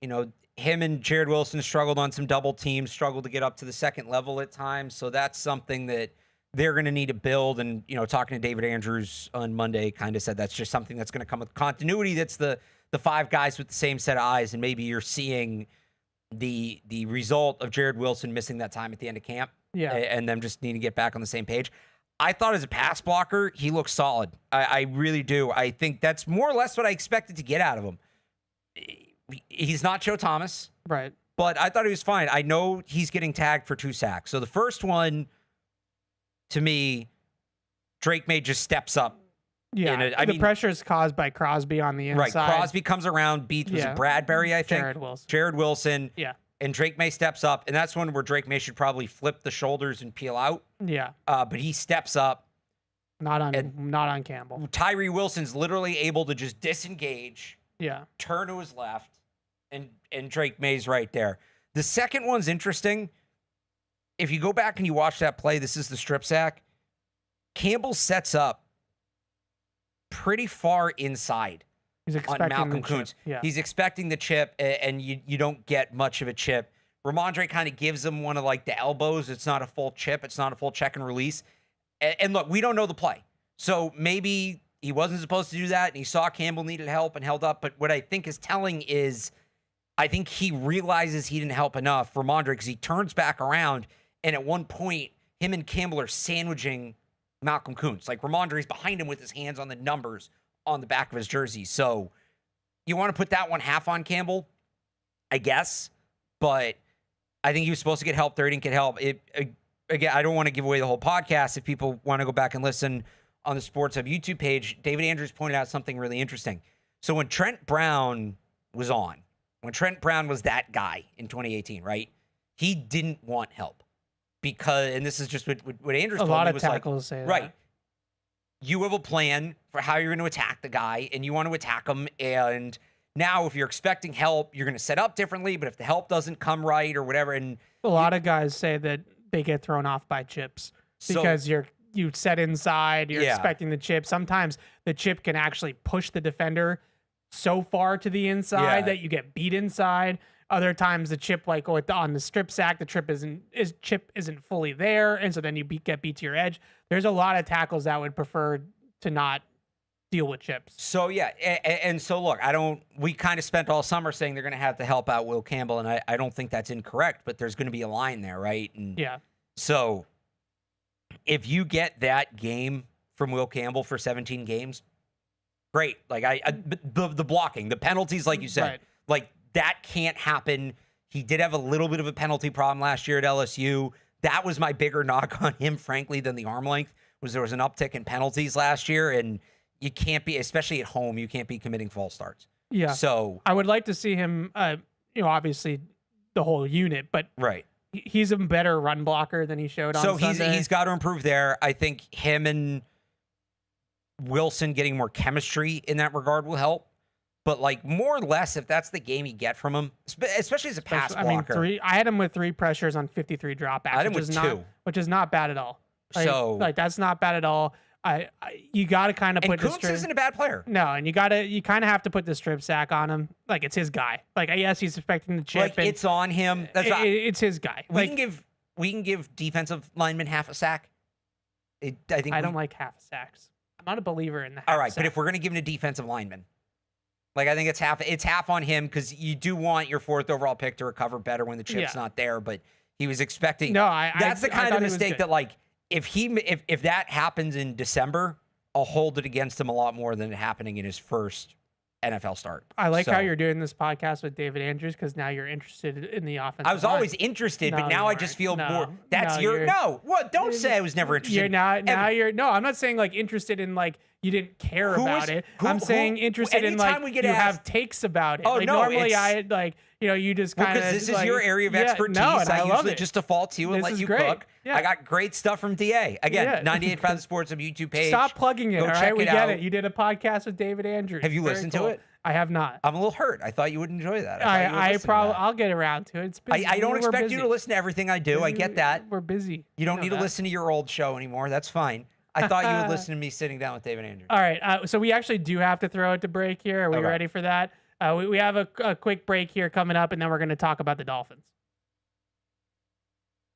Him and Jared Wilson struggled on some double teams, struggled to get up to the second level at times. So that's something that they're going to need to build. And, talking to David Andrews on Monday kind of said that's just something that's going to come with continuity. That's the five guys with the same set of eyes. And maybe you're seeing the result of Jared Wilson missing that time at the end of camp. Yeah. And them just needing to get back on the same page. I thought as a pass blocker, he looks solid. I really do. I think that's more or less what I expected to get out of him. He's not Joe Thomas. Right. But I thought he was fine. I know he's getting tagged for 2 sacks. So the first one, to me, Drake Maye just steps up. Yeah, the pressure is caused by Crosby on the inside. Right, Crosby comes around, beats Bradbury, I think. Jared Wilson. Yeah. And Drake Maye steps up, and that's one where Drake Maye should probably flip the shoulders and peel out. Yeah. But he steps up. Not on Campbell. Tyree Wilson's literally able to just disengage. Yeah. Turn to his left, and Drake Maye's right there. The second one's interesting. If you go back and you watch that play, this is the strip sack. Campbell sets up pretty far inside on Malcolm Kuntz. Yeah. He's expecting the chip, and you don't get much of a chip. Ramondre kind of gives him one of like the elbows. It's not a full chip. It's not a full check and release. And look, we don't know the play. So maybe he wasn't supposed to do that, and he saw Campbell needed help and held up. But what I think is telling is I think he realizes he didn't help enough, Ramondre, because he turns back around, and at one point, him and Campbell are sandwiching Malcolm Kuntz. Like Ramondre's behind him with his hands on the numbers on the back of his jersey. So you want to put that one half on Campbell, I guess. But I think he was supposed to get help there. He didn't get help. Again, I don't want to give away the whole podcast. If people want to go back and listen on the Sports Hub YouTube page, David Andrews pointed out something really interesting. So when Trent Brown was on, when Trent Brown was that guy in 2018, right? He didn't want help because, and this is just what Andrews told me. A lot of was tackles say that. Right. You have a plan for how you're going to attack the guy, and you want to attack him. And now if you're expecting help, you're going to set up differently. But if the help doesn't come right or whatever, and a lot of guys say that they get thrown off by chips because you set inside, you're expecting the chip. Sometimes the chip can actually push the defender so far to the inside that you get beat inside. Other times the chip, like on the strip sack, the chip isn't fully there, and so then you get beat to your edge. There's a lot of tackles that would prefer to not deal with chips. So yeah, and so look, we kind of spent all summer saying they're going to have to help out Will Campbell, and I don't think that's incorrect, but there's going to be a line there, right? And so if you get that game from Will Campbell for 17 games, great. Like the blocking, the penalties, like you said, like that can't happen. He did have a little bit of a penalty problem last year at LSU. That was my bigger knock on him, frankly, than the arm length, was there was an uptick in penalties last year, and you can't be, especially at home, you can't be committing false starts. Yeah. So I would like to see him, obviously the whole unit, but right. He's a better run blocker than he showed on So Sunday. he's got to improve there. I think him and Wilson getting more chemistry in that regard will help. But like more or less, if that's the game you get from him, especially as a pass blocker. I had him with 3 pressures on 53 dropbacks. I had him with 2. Which is not bad at all. Like that's not bad at all. You got to kind of put the strip. Kuntz isn't a bad player. No, and you kind of have to put the strip sack on him. Like it's his guy. Like yes, he's expecting the chip. Like it's on him. That's it's his guy. We can give defensive linemen half a sack. I don't like half sacks. I'm not a believer in that. All right, but if we're gonna give him a defensive lineman, like I think it's half on him because you do want your 4th overall pick to recover better when the chip's not there. But he was expecting. No, that's the kind of mistake that like. If that happens in December, I'll hold it against him a lot more than it happening in his first NFL start. I like how you're doing this podcast with David Andrews because now you're interested in the offense. I was always interested, but now I just feel more. That's What? Don't say I was never interested. I'm not saying like interested in like you didn't care about it. I'm saying interested in like you have takes about it. Oh like, no, normally I like you just kind of because this is your area of expertise. I usually just default to you and let you cook. Yeah. I got great stuff from DA. Again, 98.5 Sports on YouTube page. Stop plugging it. Go all check right, we it get out. it. You did a podcast with David Andrews. Have you listened to it? I have not. I'm a little hurt. I thought you would enjoy that. I'll get around to it. It's busy. I don't expect you to listen to everything I do. I get that. We're busy. You don't need to listen to your old show anymore. That's fine. I thought you would listen to me sitting down with David Andrews. All right. So we actually do have to throw it to break here. Are we ready for that? We have a quick break here coming up, and then we're going to talk about the Dolphins.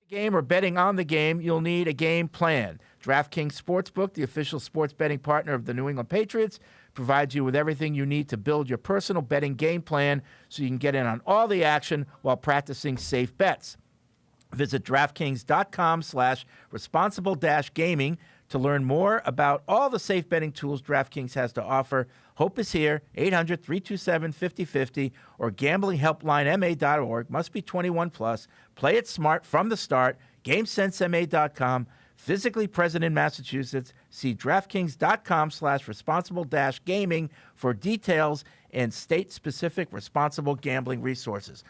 Game or betting on the game, you'll need a game plan. DraftKings Sportsbook, the official sports betting partner of the New England Patriots, provides you with everything you need to build your personal betting game plan so you can get in on all the action while practicing safe bets. Visit DraftKings.com/responsible-gaming to learn more about all the safe betting tools DraftKings has to offer. Hope is here, 800-327-5050 or gamblinghelplinema.org. Must be 21 plus. Play it smart from the start. GameSenseMA.com. Physically present in Massachusetts. See DraftKings.com/responsible-gaming for details and state-specific responsible gambling resources.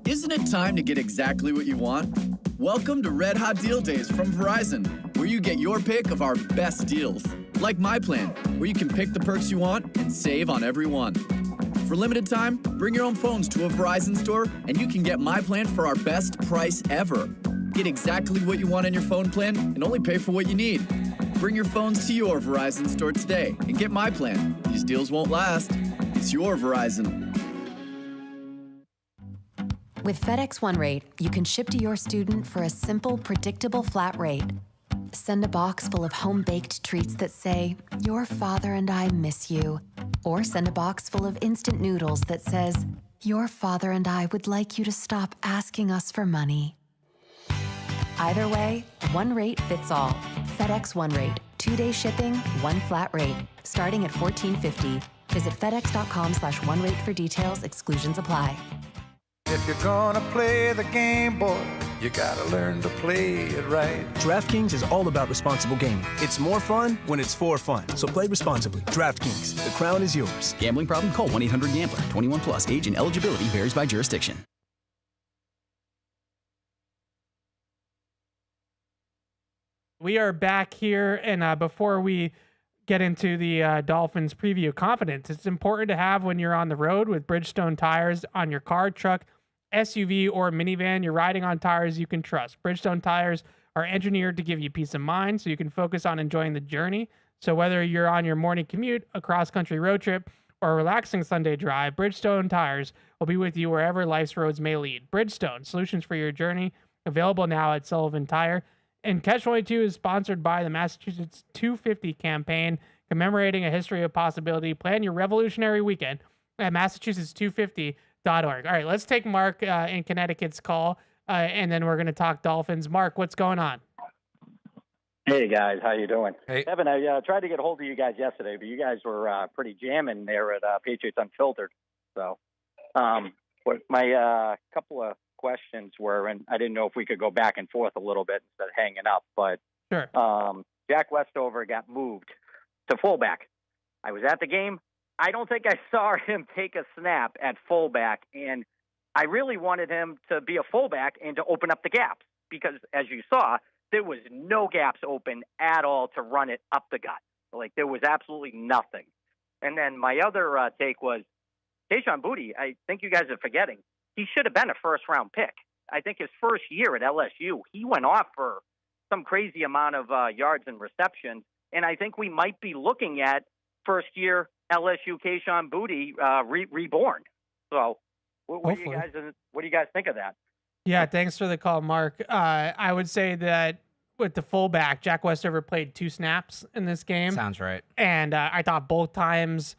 Isn't it time to get exactly what you want? Welcome to Red Hot Deal Days from Verizon, where you get your pick of our best deals. Like My Plan, where you can pick the perks you want and save on every one. For limited time, bring your own phones to a Verizon store and you can get My Plan for our best price ever. Get exactly what you want in your phone plan and only pay for what you need. Bring your phones to your Verizon store today and get My Plan. These deals won't last. It's your Verizon. With FedEx One Rate, you can ship to your student for a simple, predictable flat rate. Send a box full of home-baked treats that say, "Your father and I miss you." Or send a box full of instant noodles that says, "Your father and I would like you to stop asking us for money." Either way, one rate fits all. FedEx One Rate. 2-day shipping, one flat rate. Starting at $14.50. Visit FedEx.com/one-rate for details. Exclusions apply. If you're gonna play the game, boy, you gotta learn to play it right. DraftKings is all about responsible gaming. It's more fun when it's for fun. So play responsibly. DraftKings, the crown is yours. Gambling problem? Call 1-800-GAMBLER. 21 plus. Age and eligibility varies by jurisdiction. We are back here, and before we get into the Dolphins preview confidence, it's important to have when you're on the road with Bridgestone tires on your car, truck, SUV, or minivan. You're riding on tires you can trust. Bridgestone tires are engineered to give you peace of mind so you can focus on enjoying the journey. So whether you're on your morning commute, a cross-country road trip, or a relaxing Sunday drive, Bridgestone tires will be with you wherever life's roads may lead. Bridgestone, solutions for your journey, available now at Sullivan Tire. And Catch-22 is sponsored by the Massachusetts 250 campaign, commemorating a history of possibility. Plan your revolutionary weekend at Massachusetts250.org. All right, let's take Mark in Connecticut's call, and then we're going to talk Dolphins. Mark, what's going on? Hey, guys. How you doing? Hey. Evan, I tried to get a hold of you guys yesterday, but you guys were pretty jamming there at Patriots Unfiltered. So What my couple of questions were, and I didn't know if we could go back and forth a little bit instead of hanging up, but sure. Jack Westover got moved to fullback. I was at the game. I don't think I saw him take a snap at fullback, and I really wanted him to be a fullback and to open up the gaps because, as you saw, there was no gaps open at all to run it up the gut. Like, there was absolutely nothing. And then my other take was Kahan Booty. I think you guys are forgetting. He should have been a first-round pick. I think his first year at LSU, he went off for some crazy amount of yards and receptions, and I think we might be looking at first-year LSU Kahan Booty reborn. So what do you guys think of that? Yeah, thanks for the call, Mark. I would say that with the fullback, Jack Westover played 2 snaps in this game. Sounds right. And I thought both times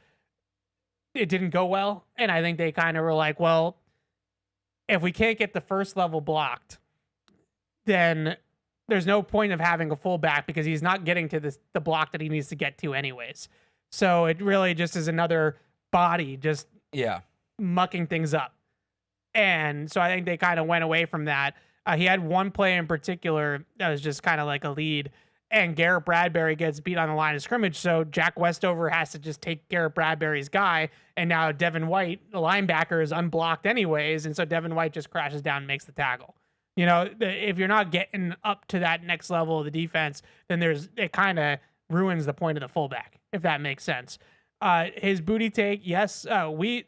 it didn't go well. And I think they kind of were like, well, if we can't get the first level blocked, then there's no point of having a fullback because he's not getting to the block that he needs to get to anyways. So it really just is another body just mucking things up. And so I think they kind of went away from that. He had one play in particular that was just kind of like a lead, and Garrett Bradbury gets beat on the line of scrimmage. So Jack Westover has to just take Garrett Bradbury's guy, and now Devin White, the linebacker, is unblocked anyways, and so Devin White just crashes down and makes the tackle. You know, if you're not getting up to that next level of the defense, then it kind of ruins the point of the fullback, if that makes sense. His Booty take, yes. We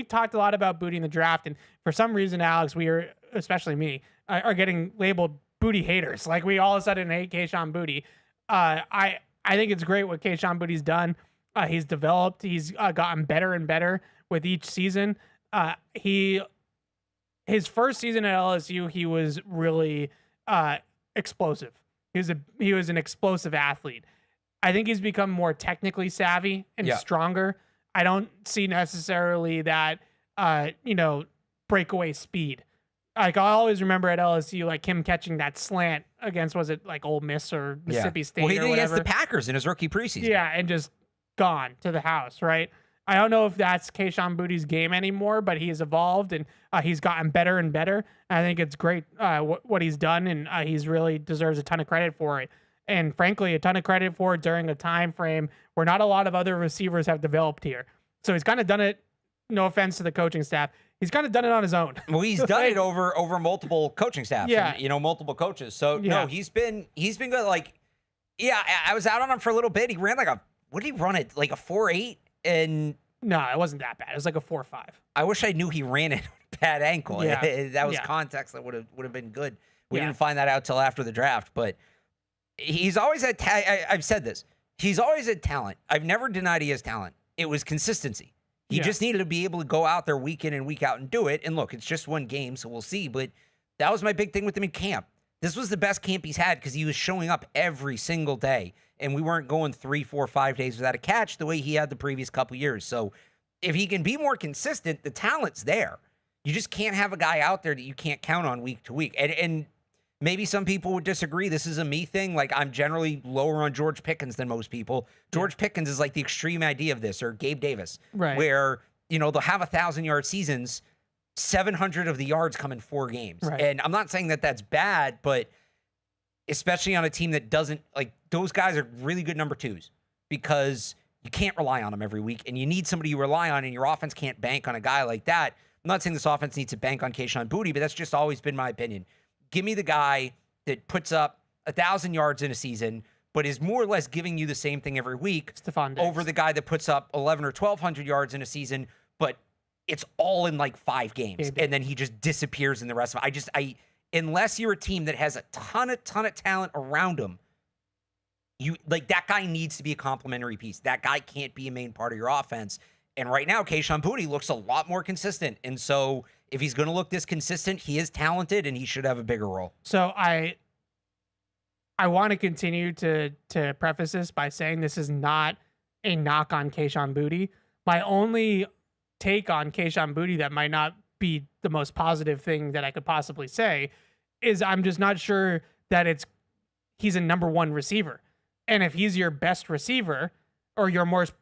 talked a lot about Booty in the draft, and for some reason, Alex, especially me, are getting labeled Booty haters. Like, we all of a sudden hate Kahan Booty. I think it's great what Kahan Booty's done. He's developed. He's gotten better and better with each season. His first season at LSU, he was really explosive. He was an explosive athlete. I think he's become more technically savvy and stronger. I don't see necessarily that, breakaway speed. Like, I always remember at LSU, like, him catching that slant against, was it like Ole Miss or Mississippi State or whatever? Well, he did against the Packers in his rookie preseason. Yeah, and just gone to the house, right? I don't know if that's Kahan Booty's game anymore, but he's evolved and he's gotten better and better. I think it's great what he's done, and he's really deserves a ton of credit for it. And frankly, a ton of credit for it during a time frame where not a lot of other receivers have developed here. So he's kind of done it, no offense to the coaching staff, he's kind of done it on his own. Well, he's done it over multiple coaching staffs, and, multiple coaches. So no, he's been good. Like, I was out on him for a little bit. He ran what did he run it? Like a 4.8? And no, it wasn't that bad. It was like a 4.5. I wish I knew he ran it with a bad ankle. Yeah. That was context that would have been good. We didn't find that out till after the draft, but he's always had I've said this. He's always had talent. I've never denied he has talent. It was consistency. He just needed to be able to go out there week in and week out and do it. And look, it's just one game, so we'll see. But that was my big thing with him in camp. This was the best camp he's had because he was showing up every single day. And we weren't going 3, 4, 5 days without a catch the way he had the previous couple years. So if he can be more consistent, the talent's there. You just can't have a guy out there that you can't count on week to week. And maybe some people would disagree. This is a me thing. Like, I'm generally lower on George Pickens than most people. George Pickens is like the extreme idea of this, or Gabe Davis, where, they'll have 1,000-yard seasons, 700 of the yards come in 4 games. Right. And I'm not saying that that's bad, but especially on a team that doesn't, like, those guys are really good number 2s because you can't rely on them every week, and you need somebody you rely on, and your offense can't bank on a guy like that. I'm not saying this offense needs to bank on Kahan Booty, but that's just always been my opinion. Give me the guy that puts up 1,000 yards in a season, but is more or less giving you the same thing every week over the guy that puts up 1,100 or 1,200 yards in a season, but it's all in like 5 games, and then he just disappears in the rest of it. Unless you're a team that has a ton of talent around him, that guy needs to be a complementary piece. That guy can't be a main part of your offense. And right now, Kahan Booty looks a lot more consistent. And so if he's going to look this consistent, he is talented and he should have a bigger role. So I want to continue to preface this by saying this is not a knock on Kahan Booty. My only take on Kahan Booty that might not be the most positive thing that I could possibly say is I'm just not sure that he's a number 1 receiver. And if he's your best receiver or your most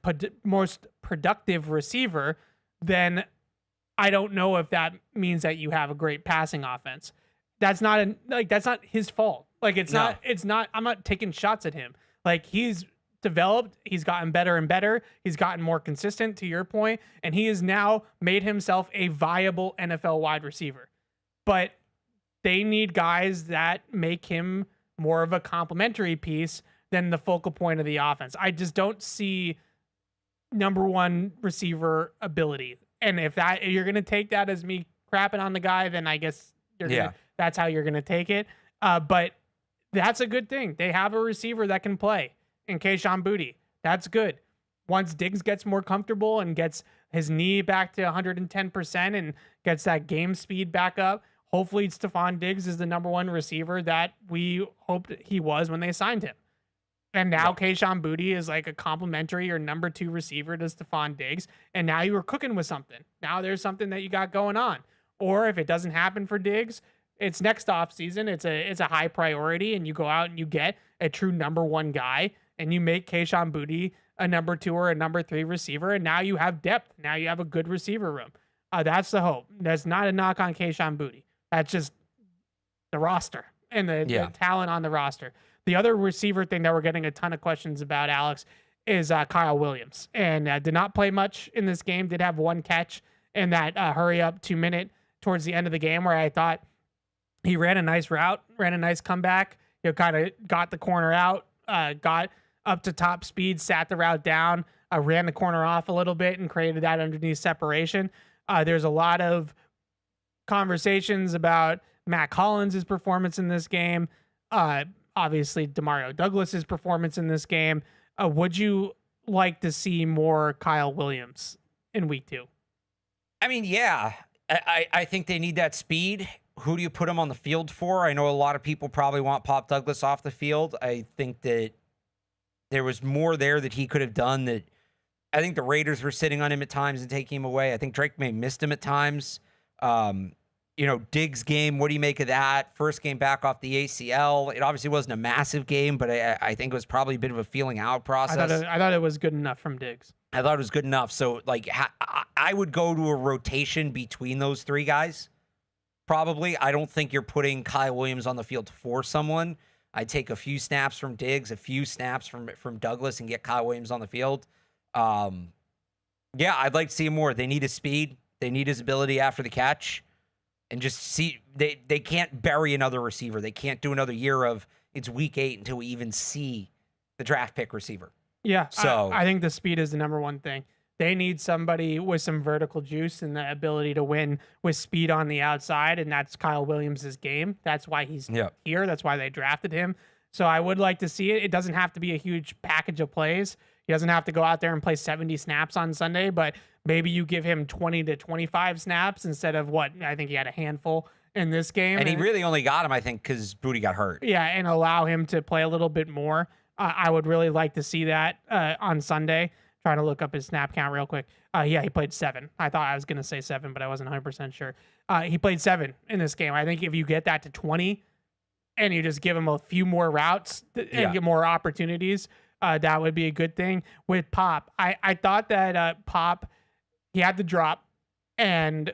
productive receiver, then I don't know if that means that you have a great passing offense. That's not his fault. Like it's not I'm not taking shots at him. Like he's developed, he's gotten better and better. He's gotten more consistent to your point, and he has now made himself a viable NFL wide receiver. But they need guys that make him more of a complementary piece than the focal point of the offense. I just don't see number one receiver ability. And if you're going to take that as me crapping on the guy, then I guess that's how you're going to take it. But that's a good thing. They have a receiver that can play in Kahan Booty. That's good. Once Diggs gets more comfortable and gets his knee back to 110% and gets that game speed back up, hopefully Stephon Diggs is the number one receiver that we hoped he was when they signed him. And now Kahan Booty is like a complimentary or number two receiver to Stephon Diggs. And now you were cooking with something. Now there's something that you got going on. Or if it doesn't happen for Diggs, it's next off season. It's a high priority, and you go out and you get a true number one guy, and you make Kahan Booty a number two or a number three receiver. And now you have depth. Now you have a good receiver room. That's the hope. That's not a knock on Kahan Booty. That's just the roster and the talent on the roster. The other receiver thing that we're getting a ton of questions about, Alex, is Kyle Williams. And did not play much in this game. Did have one catch in that hurry-up 2-minute towards the end of the game where I thought he ran a nice route, ran a nice comeback, kind of got the corner out, got up to top speed, sat the route down, ran the corner off a little bit and created that underneath separation. There's a lot of conversations about Matt Collins' performance in this game. Obviously, Demario Douglas's performance in this game. Would you like to see more Kyle Williams in week 2? I mean, yeah. I think they need that speed. Who do you put him on the field for? I know a lot of people probably want Pop Douglas off the field. I think that there was more there that he could have done. That I think the Raiders were sitting on him at times and taking him away. I think Drake Maye missed him at times. Diggs game, what do you make of that? First game back off the ACL. It obviously wasn't a massive game, but I think it was probably a bit of a feeling out process. I thought it was good enough from Diggs. I thought it was good enough. So, I would go to a rotation between those three guys, probably. I don't think you're putting Kyle Williams on the field for someone. I'd take a few snaps from Diggs, a few snaps from Douglas, and get Kyle Williams on the field. I'd like to see him more. They need his speed. They need his ability after the catch. And just see, they can't bury another receiver. They can't do another year of it's week 8 until we even see the draft pick receiver. Yeah, so I think the speed is the number one thing. They need somebody with some vertical juice and the ability to win with speed on the outside, and that's Kyle Williams' game. That's why he's here. That's why they drafted him. So I would like to see it. It doesn't have to be a huge package of plays. He doesn't have to go out there and play 70 snaps on Sunday, but maybe you give him 20 to 25 snaps instead of what I think he had a handful in this game. And he really only got him, I think, because Booty got hurt. Yeah, and allow him to play a little bit more. I would really like to see that on Sunday. Trying to look up his snap count real quick. He played 7. I thought I was going to say 7, but I wasn't 100% sure. He played 7 in this game. I think if you get that to 20 and you just give him a few more routes and get more opportunities, that would be a good thing. With Pop, I thought that Pop, he had the drop, and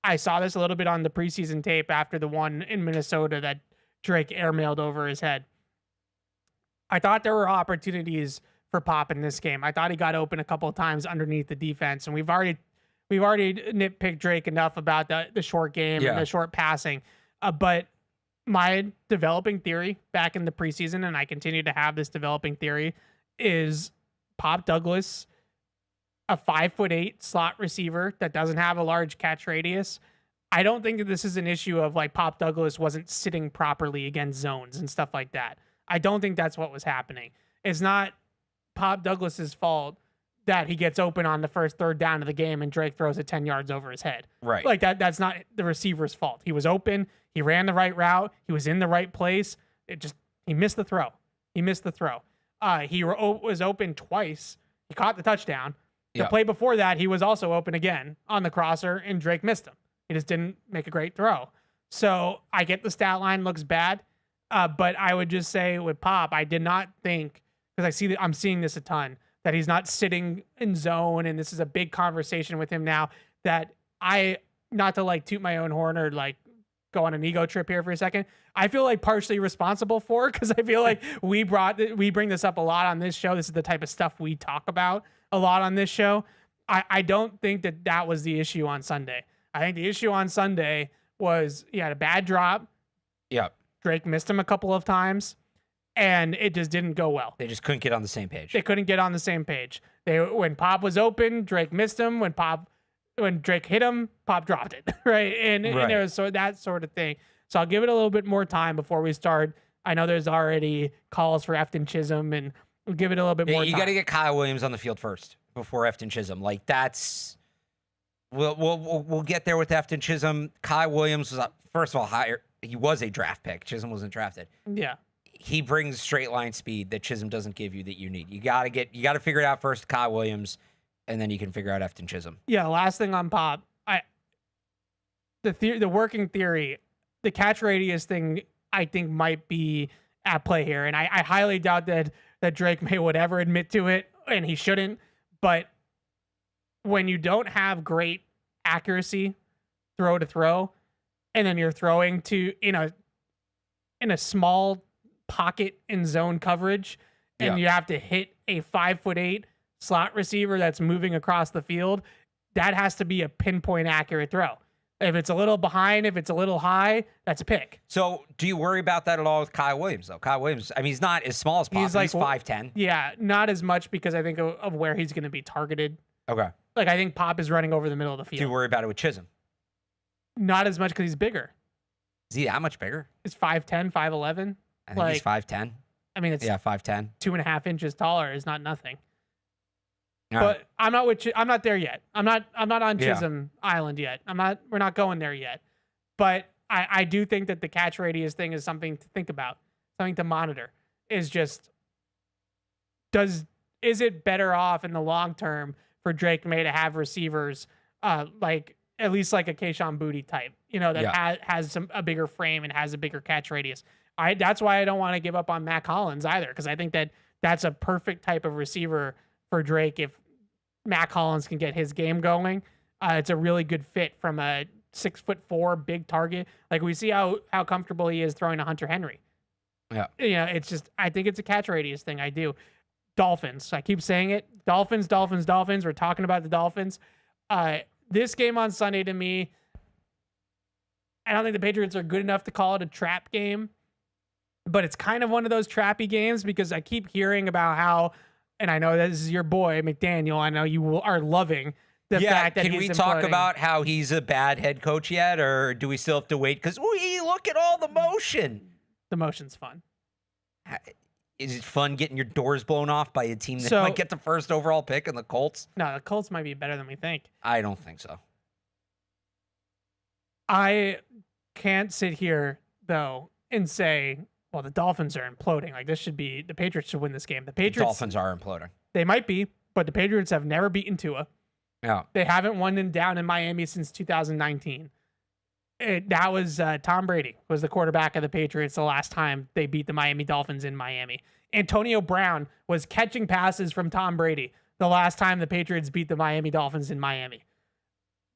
I saw this a little bit on the preseason tape after the one in Minnesota that Drake airmailed over his head. I thought there were opportunities for Pop in this game. I thought he got open a couple of times underneath the defense, and we've already nitpicked Drake enough about the short game and the short passing. But my developing theory back in the preseason, and I continue to have this developing theory, is Pop Douglas, a 5'8" slot receiver that doesn't have a large catch radius. I don't think that this is an issue of like Pop Douglas wasn't sitting properly against zones and stuff like that. I don't think that's what was happening. It's not Pop Douglas's fault that he gets open on the first third down of the game and Drake throws it 10 yards over his head. Right. Like that's not the receiver's fault. He was open. He ran the right route. He was in the right place. He missed the throw. He was open twice. He caught the touchdown. The play before that, he was also open again on the crosser, and Drake missed him. He just didn't make a great throw. So I get the stat line looks bad, but I would just say with Pop, I did not think, because I'm seeing this a ton, that he's not sitting in zone, and this is a big conversation with him now, that I not to like toot my own horn or like go on an ego trip here for a second. I feel like partially responsible for, because I feel like we bring this up a lot on this show. This is the type of stuff we talk about a lot on this show. I don't think that was the issue on Sunday. I think the issue on Sunday was he had a bad drop. Yep. Drake missed him a couple of times, and it just didn't go well. They just couldn't get on the same page. They couldn't get on the same page. When Pop was open, Drake missed him. When Drake hit him, Pop dropped it, right? And it was that sort of thing. So I'll give it a little bit more time before we start. I know there's already calls for Efton Chisholm, and we'll give it a little bit more time. You got to get Kyle Williams on the field first before Efton Chisholm. Like, that's... We'll get there with Efton Chisholm. Kyle Williams was, first of all, higher. He was a draft pick. Chisholm wasn't drafted. Yeah. He brings straight line speed that Chisholm doesn't give you that you need. You got to figure it out first, Kyle Williams, and then you can figure out Efton Chisholm. Yeah, last thing on Pop. The working theory, the catch radius thing, I think might be at play here. And I highly doubt that Drake Maye would ever admit to it, and he shouldn't. But when you don't have great accuracy throw to throw, and then you're throwing to in a small pocket in zone coverage, and you have to hit a 5'8" slot receiver that's moving across the field, that has to be a pinpoint accurate throw. If it's a little behind, if it's a little high, that's a pick. So do you worry about that at all with Kyle Williams, though? Kyle Williams, I mean, he's not as small as Pop. He's 5'10". Yeah, not as much, because I think of where he's going to be targeted. Okay. Like, I think Pop is running over the middle of the field. Do you worry about it with Chisholm? Not as much, because he's bigger. Is he that much bigger? He's 5'10", 5'11". I think he's 5'10". I mean, it's 5'10". 2.5 inches taller is not nothing. All but right. I'm not there yet. I'm not on Chisholm Island yet. We're not going there yet. But I do think that the catch radius thing is something to think about, something to monitor. Is it better off in the long term for Drake Maye to have receivers like at least like a Kahan Booty type, that has a bigger frame and has a bigger catch radius. That's why I don't want to give up on Matt Collins either, because I think that's a perfect type of receiver for Drake. If Matt Collins can get his game going, it's a really good fit from a 6'4" big target. Like, we see how comfortable he is throwing to Hunter Henry. Yeah. It's just, I think it's a catch radius thing. I do. Dolphins. I keep saying it. Dolphins. We're talking about the Dolphins. This game on Sunday, to me, I don't think the Patriots are good enough to call it a trap game, but it's kind of one of those trappy games, because I keep hearing about how, and I know this is your boy, McDaniel, I know you are loving the fact that can we talk about how he's a bad head coach yet, or do we still have to wait? Because look at all the motion. The motion's fun. Is it fun getting your doors blown off by a team that might get the first overall pick in the Colts? No, the Colts might be better than we think. I don't think so. I can't sit here, though, and say, well, the Dolphins are imploding. Like, the Patriots should win this game. The Dolphins are imploding. They might be, but the Patriots have never beaten Tua. Yeah. They haven't won down in Miami since 2019. That was Tom Brady was the quarterback of the Patriots the last time they beat the Miami Dolphins in Miami. Antonio Brown was catching passes from Tom Brady the last time the Patriots beat the Miami Dolphins in Miami.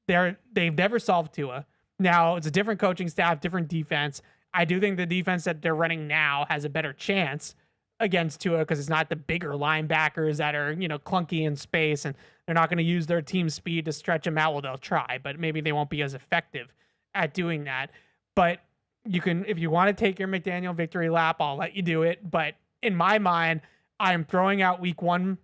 They've never solved Tua. Now, it's a different coaching staff, different defense. I do think the defense that they're running now has a better chance against Tua, because it's not the bigger linebackers that are, clunky in space, and they're not going to use their team speed to stretch them out. Well, they'll try, but maybe they won't be as effective at doing that. But you can, if you want to take your McDaniel victory lap, I'll let you do it. But in my mind, I'm throwing out week 1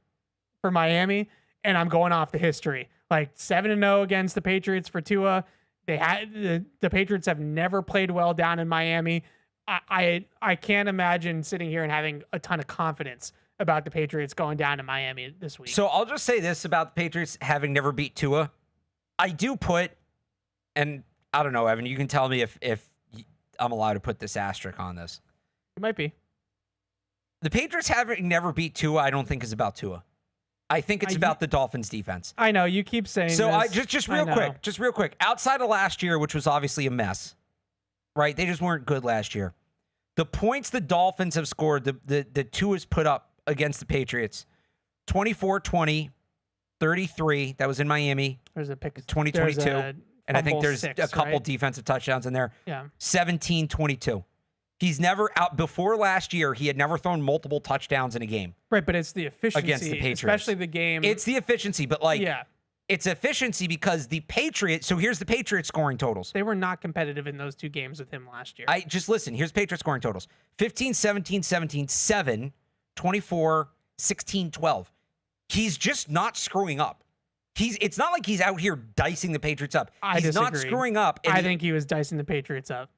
for Miami, and I'm going off the history. Like 7-0 against the Patriots for Tua. The Patriots have never played well down in Miami. I can't imagine sitting here and having a ton of confidence about the Patriots going down to Miami this week. So I'll just say this about the Patriots having never beat Tua. I do put, and I don't know, Evan, you can tell me if I'm allowed to put this asterisk on this. It might be. The Patriots having never beat Tua, I don't think is about Tua. I think it's about the Dolphins defense. I know you keep saying so. This. Just real quick. Outside of last year, which was obviously a mess, right? They just weren't good last year. The points the Dolphins have scored, the Tua's put up against the Patriots, 24-20, 33. That was in Miami. There's a pick. 2022. And I think Fumble there's 6, a couple right? defensive touchdowns in there. Yeah. 17-22. He's never out before last year. He had never thrown multiple touchdowns in a game. Right, but it's the efficiency Against the Patriots. especially the game. It's the efficiency, but like, yeah, it's efficiency because the Patriots. So here's the Patriots scoring totals. they were not competitive in those 2 games with him last year. I just listen. Here's Patriots scoring totals: 15, 17, 17, 7, 24, 16, 12. He's just not screwing up. It's not like he's out here dicing the Patriots up. He's not disagree. screwing up. And I think he was dicing the Patriots up.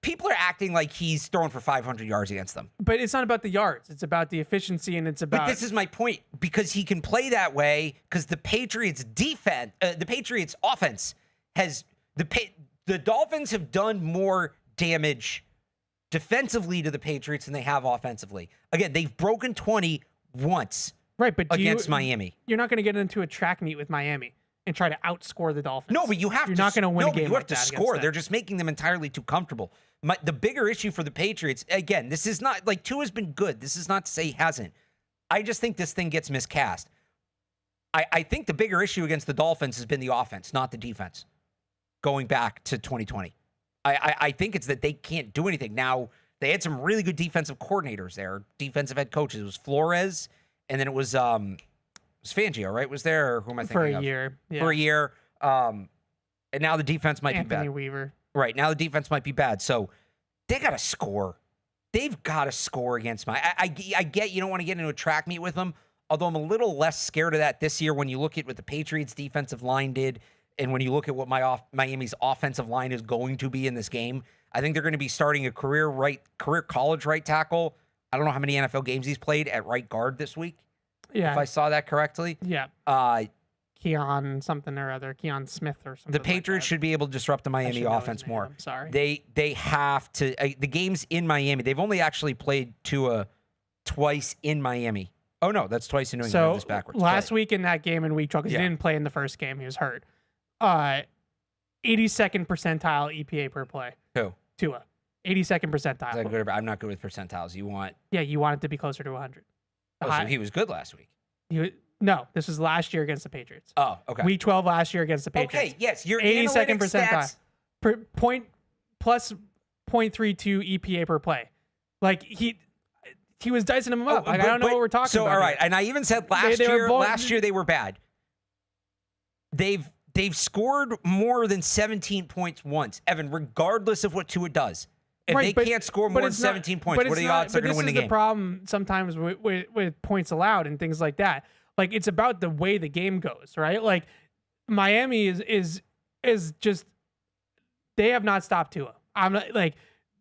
People are acting like he's throwing for 500 yards against them. But it's not about the yards. It's about the efficiency, and it's about. But this is my point, because he can play that way because the Patriots defense, the Patriots offense has the Dolphins have done more damage defensively to the Patriots than they have offensively. Again, they've broken 20 once. Right, but against Miami. You're not going to get into a track meet with Miami and try to outscore the Dolphins. No, but you have You're to. not going to win a game you like have to that score. against They're them. just making them entirely too comfortable. The bigger issue for the Patriots, again, this is not like Tua's been good. This is not to say he hasn't. I just think this thing gets miscast. I think the bigger issue against the Dolphins has been the offense, not the defense, going back to 2020. I think it's that they can't do anything. Now, they had some really good defensive coordinators there, defensive head coaches. It was Flores, and then it was Fangio, right? Was there, or who am I thinking for of? a year. Yeah. For a year. And now the defense might be bad. Anthony Weaver. Right. Now the defense might be bad. So they got to score. They've got to score against I get you don't want to get into a track meet with them, although I'm a little less scared of that this year when you look at what the Patriots defensive line did and when you look at what Miami's offensive line is going to be in this game. I think they're going to be starting a career college right tackle. I don't know how many NFL games he's played at right guard this week. Yeah. If I saw that correctly. Yeah. Keon something or other, Keon Smith or something. The Patriots should be able to disrupt the Miami offense more. I'm sorry. They have to. The games in Miami, they've only actually played Tua twice in Miami. Oh no, that's twice in New England. So This backwards. last week in that game in week 12, because he didn't play in the first game, he was hurt. 82nd percentile EPA per play. Who? Tua. 82nd Is that percentile. good? I'm not good with percentiles. You want? Yeah, you want it to be closer to 100. Oh, so he was good last week. No, this was last year against the Patriots. Oh, okay. Week 12 last year against the Patriots. Okay, yes, your 82nd analytics percentile. Plus 0.32 EPA per play. Like he was dicing them up. I don't know what we're talking about. So all right, here. and I even said last year they were bad. They've scored more than 17 points once, Evan, regardless of what Tua does. If they can't score more than 17 points, what are the odds they're going to win the game? This is the problem sometimes with points allowed and things like that. Like, it's about the way the game goes, right? Like, Miami is just, they have not stopped Tua. I'm not, like,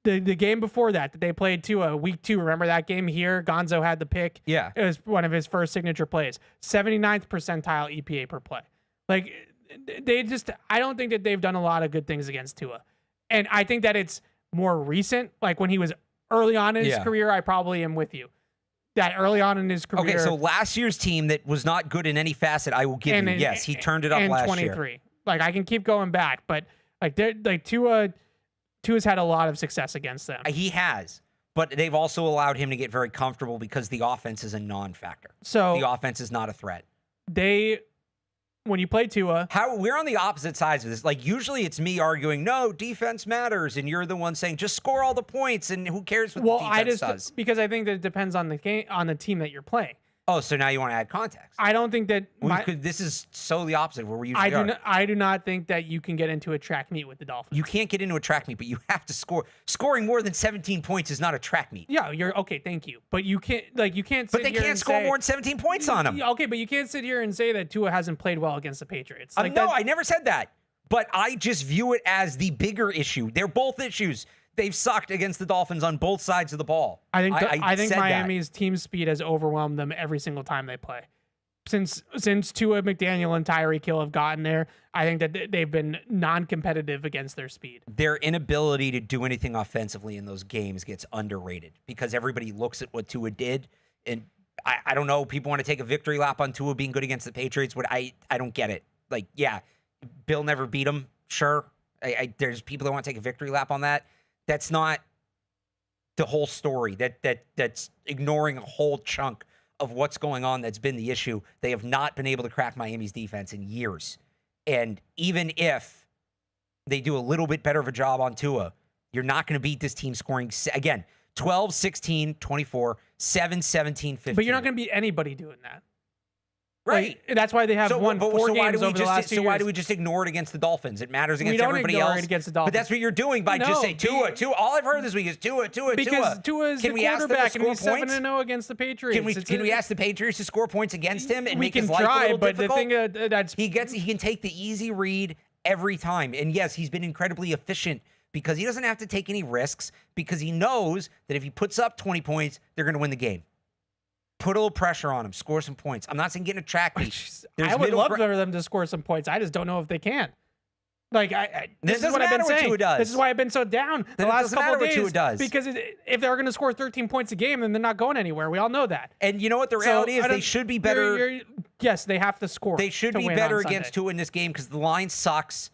the game before that they played Tua, week 2, remember that game here? Gonzo had the pick. Yeah. It was one of his first signature plays. 79th percentile EPA per play. Like, I don't think that they've done a lot of good things against Tua. And I think that it's more recent, like when he was early on in his career, I probably am with you. That early on in his career. Okay, so last year's team that was not good in any facet, I will give you. Yes, he turned it up last 23. year. Like, I can keep going back, but Tua's had a lot of success against them. He has, but they've also allowed him to get very comfortable because the offense is a non-factor. So the offense is not a threat. When you play Tua, we're on the opposite sides of this. Like, usually it's me arguing, no, defense matters, and you're the one saying just score all the points, and who cares what the defense does? Because I think that it depends on the game, on the team that you're playing. Oh, so now you want to add context? I don't think that this is so the opposite of where we usually are. I do not think that you can get into a track meet with the Dolphins. You can't get into a track meet, but you have to score. Scoring more than 17 points is not a track meet. Yeah, you're okay. Thank you, but you can't sit But they here can't and score say, more than 17 points on them. Okay, but you can't sit here and say that Tua hasn't played well against the Patriots. No, I never said that. But I just view it as the bigger issue. They're both issues. They've sucked against the Dolphins on both sides of the ball. I think said Miami's team speed has overwhelmed them every single time they play. Since Tua, McDaniel, and Tyreek Hill have gotten there, I think that they've been non-competitive against their speed. Their inability to do anything offensively in those games gets underrated because everybody looks at what Tua did. And I don't know, people want to take a victory lap on Tua being good against the Patriots. But I don't get it. Like, yeah, Bill never beat him. Sure. There's people that want to take a victory lap on that. That's not the whole story. That's ignoring a whole chunk of what's going on that's been the issue. They have not been able to crack Miami's defense in years. And even if they do a little bit better of a job on Tua, you're not going to beat this team scoring, again, 12, 16, 24, 7, 17, 15. But you're not going to beat anybody doing that. Right. Like, that's why they have won 4 games over the last 2 years. So why do we just ignore it against the Dolphins? It matters against everybody else. We don't ignore else. it against the Dolphins. But that's what you're doing by just saying Tua. All I've heard this week is Tua. Because Tua is the quarterback and he's 7-0 against the Patriots. Can we ask the Patriots to score points against him and we make can his life try, a little but difficult? the thing that's he can take the easy read every time. And yes, he's been incredibly efficient because he doesn't have to take any risks because he knows that if he puts up 20 points, they're going to win the game. Put a little pressure on him, score some points. I'm not saying get in a track meet. I would love for them to score some points. I just don't know if they can. Like this is what I've been saying. This is why I've been so down the last couple of days. Because if they're going to score 13 points a game, then they're not going anywhere. We all know that. And you know what the reality is? They should be better. Yes, they have to score. They should be better against Tua in this game because the line sucks.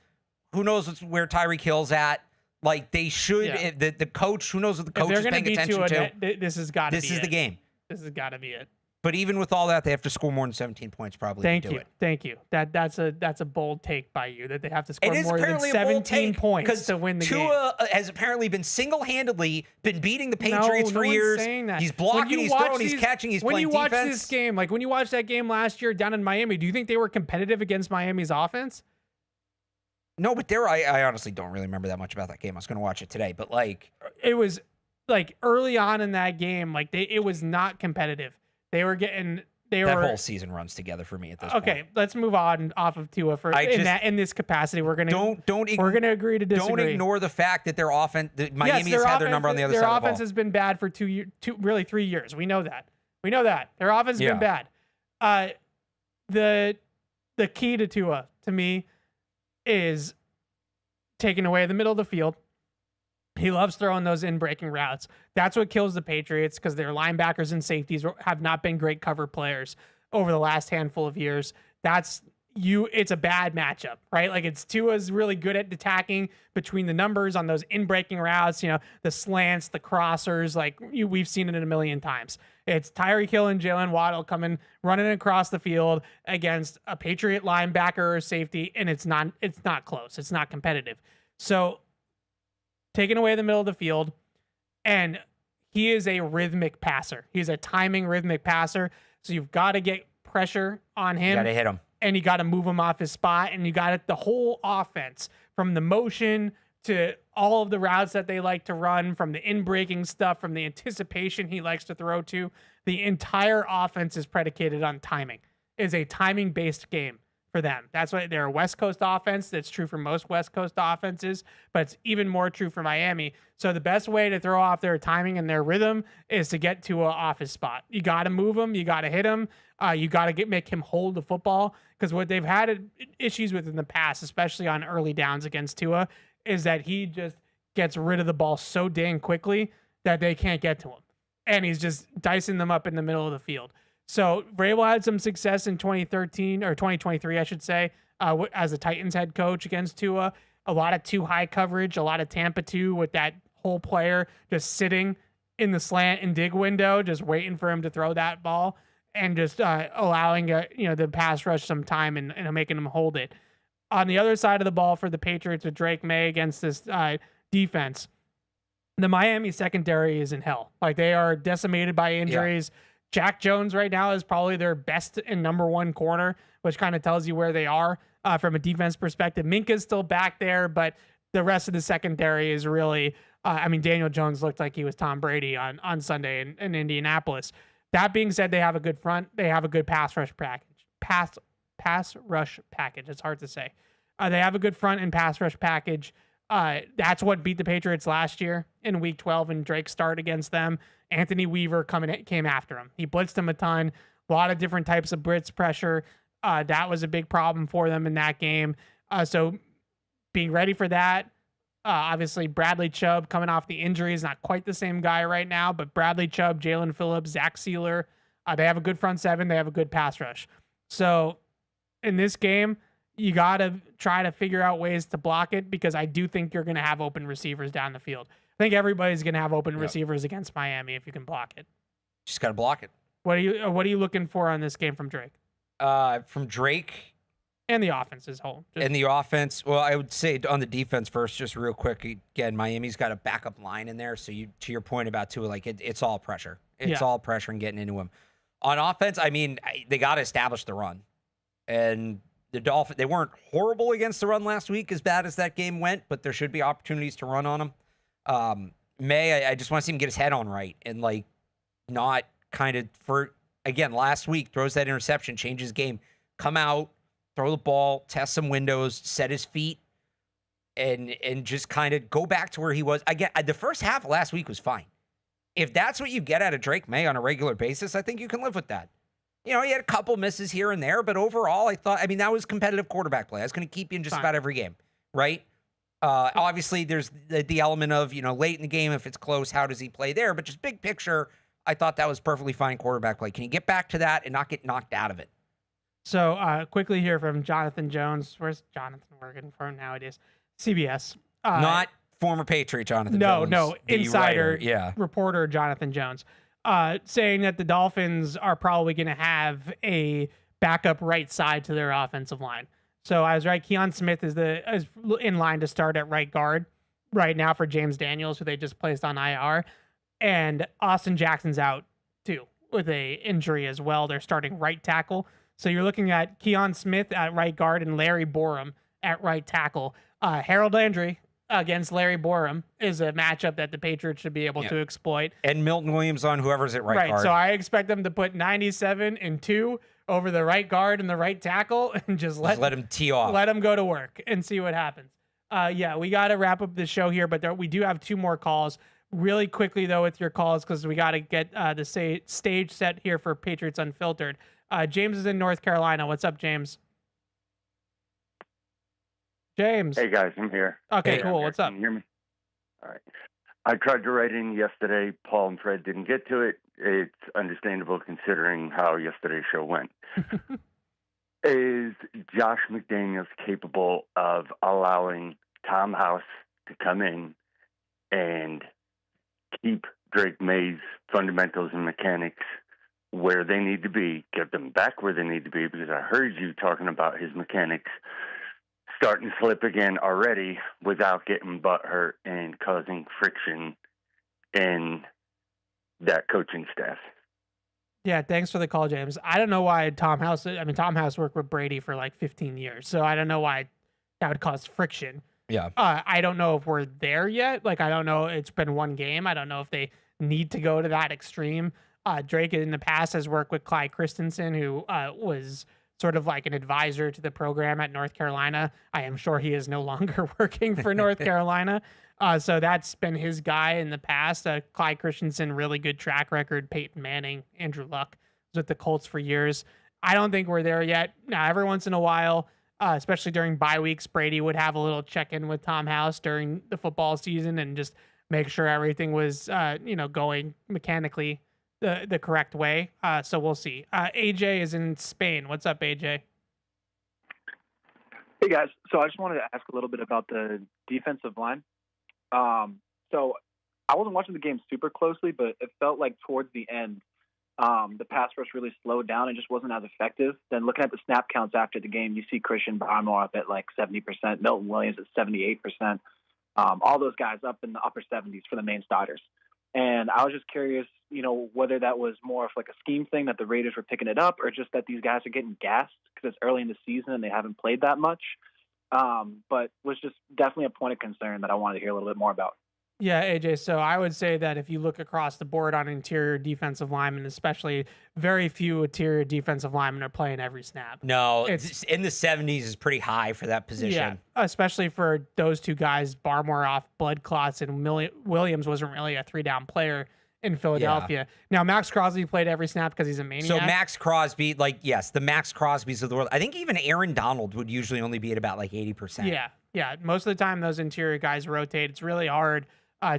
Who knows where Tyreek Hill's at? Like they should. Yeah. The coach. Who knows what the coach is paying attention to? This has got to be. This is the game. This has got to be it. But even with all that, they have to score more than 17 points probably to do it. Thank you. That's a bold take by you that they have to score It is more than apparently 17 points to win the game. Tua has apparently been single-handedly been beating the Patriots for years. Saying that. He's blocking, he's throwing, he's catching, he's playing defense. When you watch this game, like when you watch that game last year down in Miami, do you think they were competitive against Miami's offense? No, but I honestly don't really remember that much about that game. I was going to watch it today, but like it was like early on in that game, like it was not competitive. They were getting. That whole season runs together for me at this point. Okay, let's move on off of Tua in this capacity. We're gonna agree to disagree. Don't ignore the fact that their offense, Miami has had their number on the other side of the ball. Their offense has been bad for 3 years. We know that. Their offense has been bad. The key to Tua to me is taking away the middle of the field. He loves throwing those in-breaking routes. That's what kills the Patriots because their linebackers and safeties have not been great cover players over the last handful of years. It's a bad matchup, right? Like Tua's really good at attacking between the numbers on those in-breaking routes, the slants, the crossers, we've seen it a million times. It's Tyreek Hill and Jalen Waddle running across the field against a Patriot linebacker or safety, and it's not close. It's not competitive. So taking away the middle of the field, and he is a rhythmic passer. He's a timing rhythmic passer. So you've got to get pressure on him. You got to hit him. And you got to move him off his spot. And you got the whole offense from the motion to all of the routes that they like to run, from the in-breaking stuff, from the anticipation he likes to throw to. The entire offense is predicated on timing. It's a timing-based game for them. That's why they're a West Coast offense. That's true for most West Coast offenses, but it's even more true for Miami. So the best way to throw off their timing and their rhythm is to get Tua off his spot. You got to move him. You got to hit him. You got to make him hold the football, because what they've had issues with in the past, especially on early downs against Tua, is that he just gets rid of the ball so dang quickly that they can't get to him. And he's just dicing them up in the middle of the field. So Vrabel had some success in 2013 or 2023, I should say, as a Titans head coach against Tua. A lot of too high coverage, a lot of Tampa 2 with that whole player just sitting in the slant and dig window, just waiting for him to throw that ball and just allowing the pass rush some time and making him hold it. On the other side of the ball for the Patriots with Drake Maye against this defense, the Miami secondary is in hell. Like, they are decimated by injuries. Yeah. Jack Jones right now is probably their best and number one corner, which kind of tells you where they are from a defense perspective. Minka's still back there, but the rest of the secondary is really, Daniel Jones looked like he was Tom Brady on Sunday in Indianapolis. That being said, they have a good front. They have a good pass rush package. Pass rush package. It's hard to say. They have a good front and pass rush package. That's what beat the Patriots last year in Week 12 and Drake started against them. Anthony Weaver came after him. He blitzed him a ton. A lot of different types of blitz pressure. That was a big problem for them in that game. So being ready for that. Obviously, Bradley Chubb coming off the injury is not quite the same guy right now, but Bradley Chubb, Jalen Phillips, Zach Sealer, they have a good front seven. They have a good pass rush. So in this game, you got to try to figure out ways to block it, because I do think you're going to have open receivers down the field. I think everybody's going to have open receivers against Miami if you can block it. Just got to block it. What are you looking for on this game from Drake? From Drake, And the offense as whole. And the offense, well, I would say on the defense first, just real quick. Again, Miami's got a backup line in there. So to your point about Tua, like it's all pressure. It's all pressure and getting into him. On offense, I mean, they got to establish the run. And the Dolphins, they weren't horrible against the run last week, as bad as that game went, but there should be opportunities to run on them. May, I just want to see him get his head on right and like not kind of again, last week throws that interception, changes game, come out, throw the ball, test some windows, set his feet, and just kind of go back to where he was. Again, the first half of last week was fine. If that's what you get out of Drake Maye on a regular basis, I think you can live with that. You know, he had a couple misses here and there, but overall, that was competitive quarterback play. That's going to keep you in just about every game, right? Obviously, there's the element of, late in the game, if it's close, how does he play there? But just big picture, I thought that was perfectly fine quarterback play. Can you get back to that and not get knocked out of it? So quickly here from Jonathan Jones. Where's Jonathan working for nowadays? CBS. Not former Patriot Jonathan Jones. No, insider writer. reporter Jonathan Jones. Saying that the Dolphins are probably going to have a backup right side to their offensive line. So I was right. Keon Smith is in line to start at right guard right now for James Daniels, who they just placed on IR. And Austin Jackson's out too with a injury as well. They're starting right tackle. So you're looking at Keon Smith at right guard and Larry Borum at right tackle. Harold Landry against Larry Borum is a matchup that the Patriots should be able to exploit. And Milton Williams on whoever's at right guard. So I expect them to put 97 and 2 over the right guard and the right tackle and just let him tee off. Let him go to work and see what happens. We got to wrap up the show here, but we do have 2 more calls. Really quickly, though, with your calls, because we got to get the stage set here for Patriots Unfiltered. James is in North Carolina. What's up, James? James. Hey, guys, I'm here. Okay, cool. What's up? Can you hear me? All right. I tried to write in yesterday. Paul and Fred didn't get to it. It's understandable considering how yesterday's show went. Is Josh McDaniels capable of allowing Tom House to come in and keep Drake Maye's fundamentals and mechanics where they need to be, get them back where they need to be? Because I heard you talking about his mechanics starting to slip again already without getting butthurt and causing friction in that coaching staff. Yeah, thanks for the call, James. I don't know why Tom House worked with Brady for like 15 years, so I don't know why that would cause friction. Yeah. I don't know if we're there yet. Like, I don't know. It's been one game. I don't know if they need to go to that extreme. Drake in the past has worked with Clyde Christensen, who was sort of like an advisor to the program at North Carolina. I am sure he is no longer working for North Carolina. So that's been his guy in the past. Clyde Christensen, really good track record. Peyton Manning, Andrew Luck was with the Colts for years. I don't think we're there yet. Now, every once in a while, especially during bye weeks, Brady would have a little check-in with Tom House during the football season and just make sure everything was, going mechanically the correct way. So we'll see. AJ is in Spain. What's up, AJ? Hey, guys. So I just wanted to ask a little bit about the defensive line. So I wasn't watching the game super closely, but it felt like towards the end, the pass rush really slowed down and just wasn't as effective. Then looking at the snap counts after the game, you see Christian Barmore up at like 70%, Milton Williams at 78%, all those guys up in the upper 70s for the main starters. And I was just curious, whether that was more of like a scheme thing that the Raiders were picking it up or just that these guys are getting gassed because it's early in the season and they haven't played that much. But was just definitely a point of concern that I wanted to hear a little bit more about. Yeah, AJ. So I would say that if you look across the board on interior defensive linemen, especially, very few interior defensive linemen are playing every snap. No, it's in the 70s is pretty high for that position. Yeah, especially for those two guys, Barmore off blood clots and Williams wasn't really a 3-down player in Philadelphia. Yeah. Now, Max Crosby played every snap because he's a maniac. So Max Crosby, the Max Crosbys of the world. I think even Aaron Donald would usually only be at about like 80%. Yeah. Most of the time, those interior guys rotate. It's really hard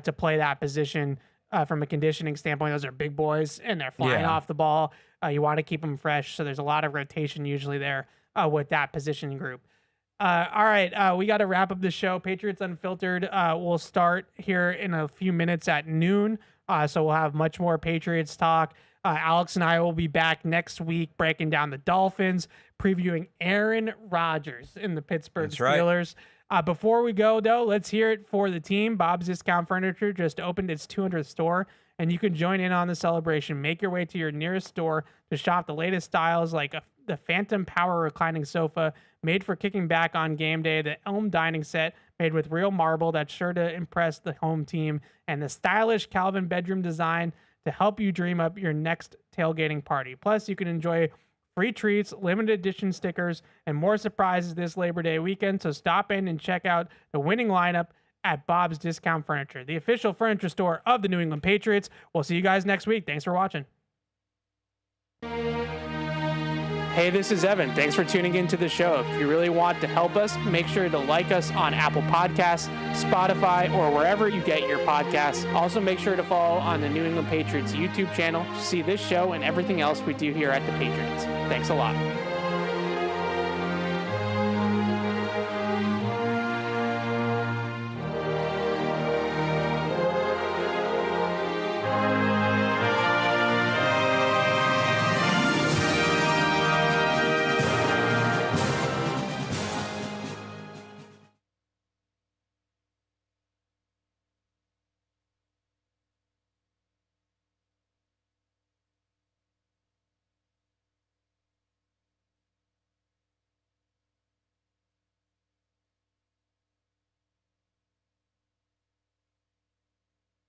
to play that position from a conditioning standpoint. Those are big boys, and they're flying off the ball. You want to keep them fresh, so there's a lot of rotation usually there with that position group. All right, we got to wrap up the show. Patriots Unfiltered will start here in a few minutes at noon, so we'll have much more Patriots talk. Alex and I will be back next week breaking down the Dolphins, previewing Aaron Rodgers in the Pittsburgh Steelers. Before we go, though, let's hear it for the team. Bob's Discount Furniture just opened its 200th store, and you can join in on the celebration. Make your way to your nearest store to shop the latest styles like the Phantom Power reclining sofa made for kicking back on game day, the Elm dining set made with real marble that's sure to impress the home team, and the stylish Calvin bedroom design to help you dream up your next tailgating party. Plus, you can enjoy free treats, limited edition stickers, and more surprises this Labor Day weekend. So stop in and check out the winning lineup at Bob's Discount Furniture, the official furniture store of the New England Patriots. We'll see you guys next week. Thanks for watching. Hey, this is Evan. Thanks for tuning into the show. If you really want to help us, make sure to like us on Apple Podcasts, Spotify, or wherever you get your podcasts. Also, make sure to follow on the New England Patriots YouTube channel to see this show and everything else we do here at the Patriots. Thanks a lot.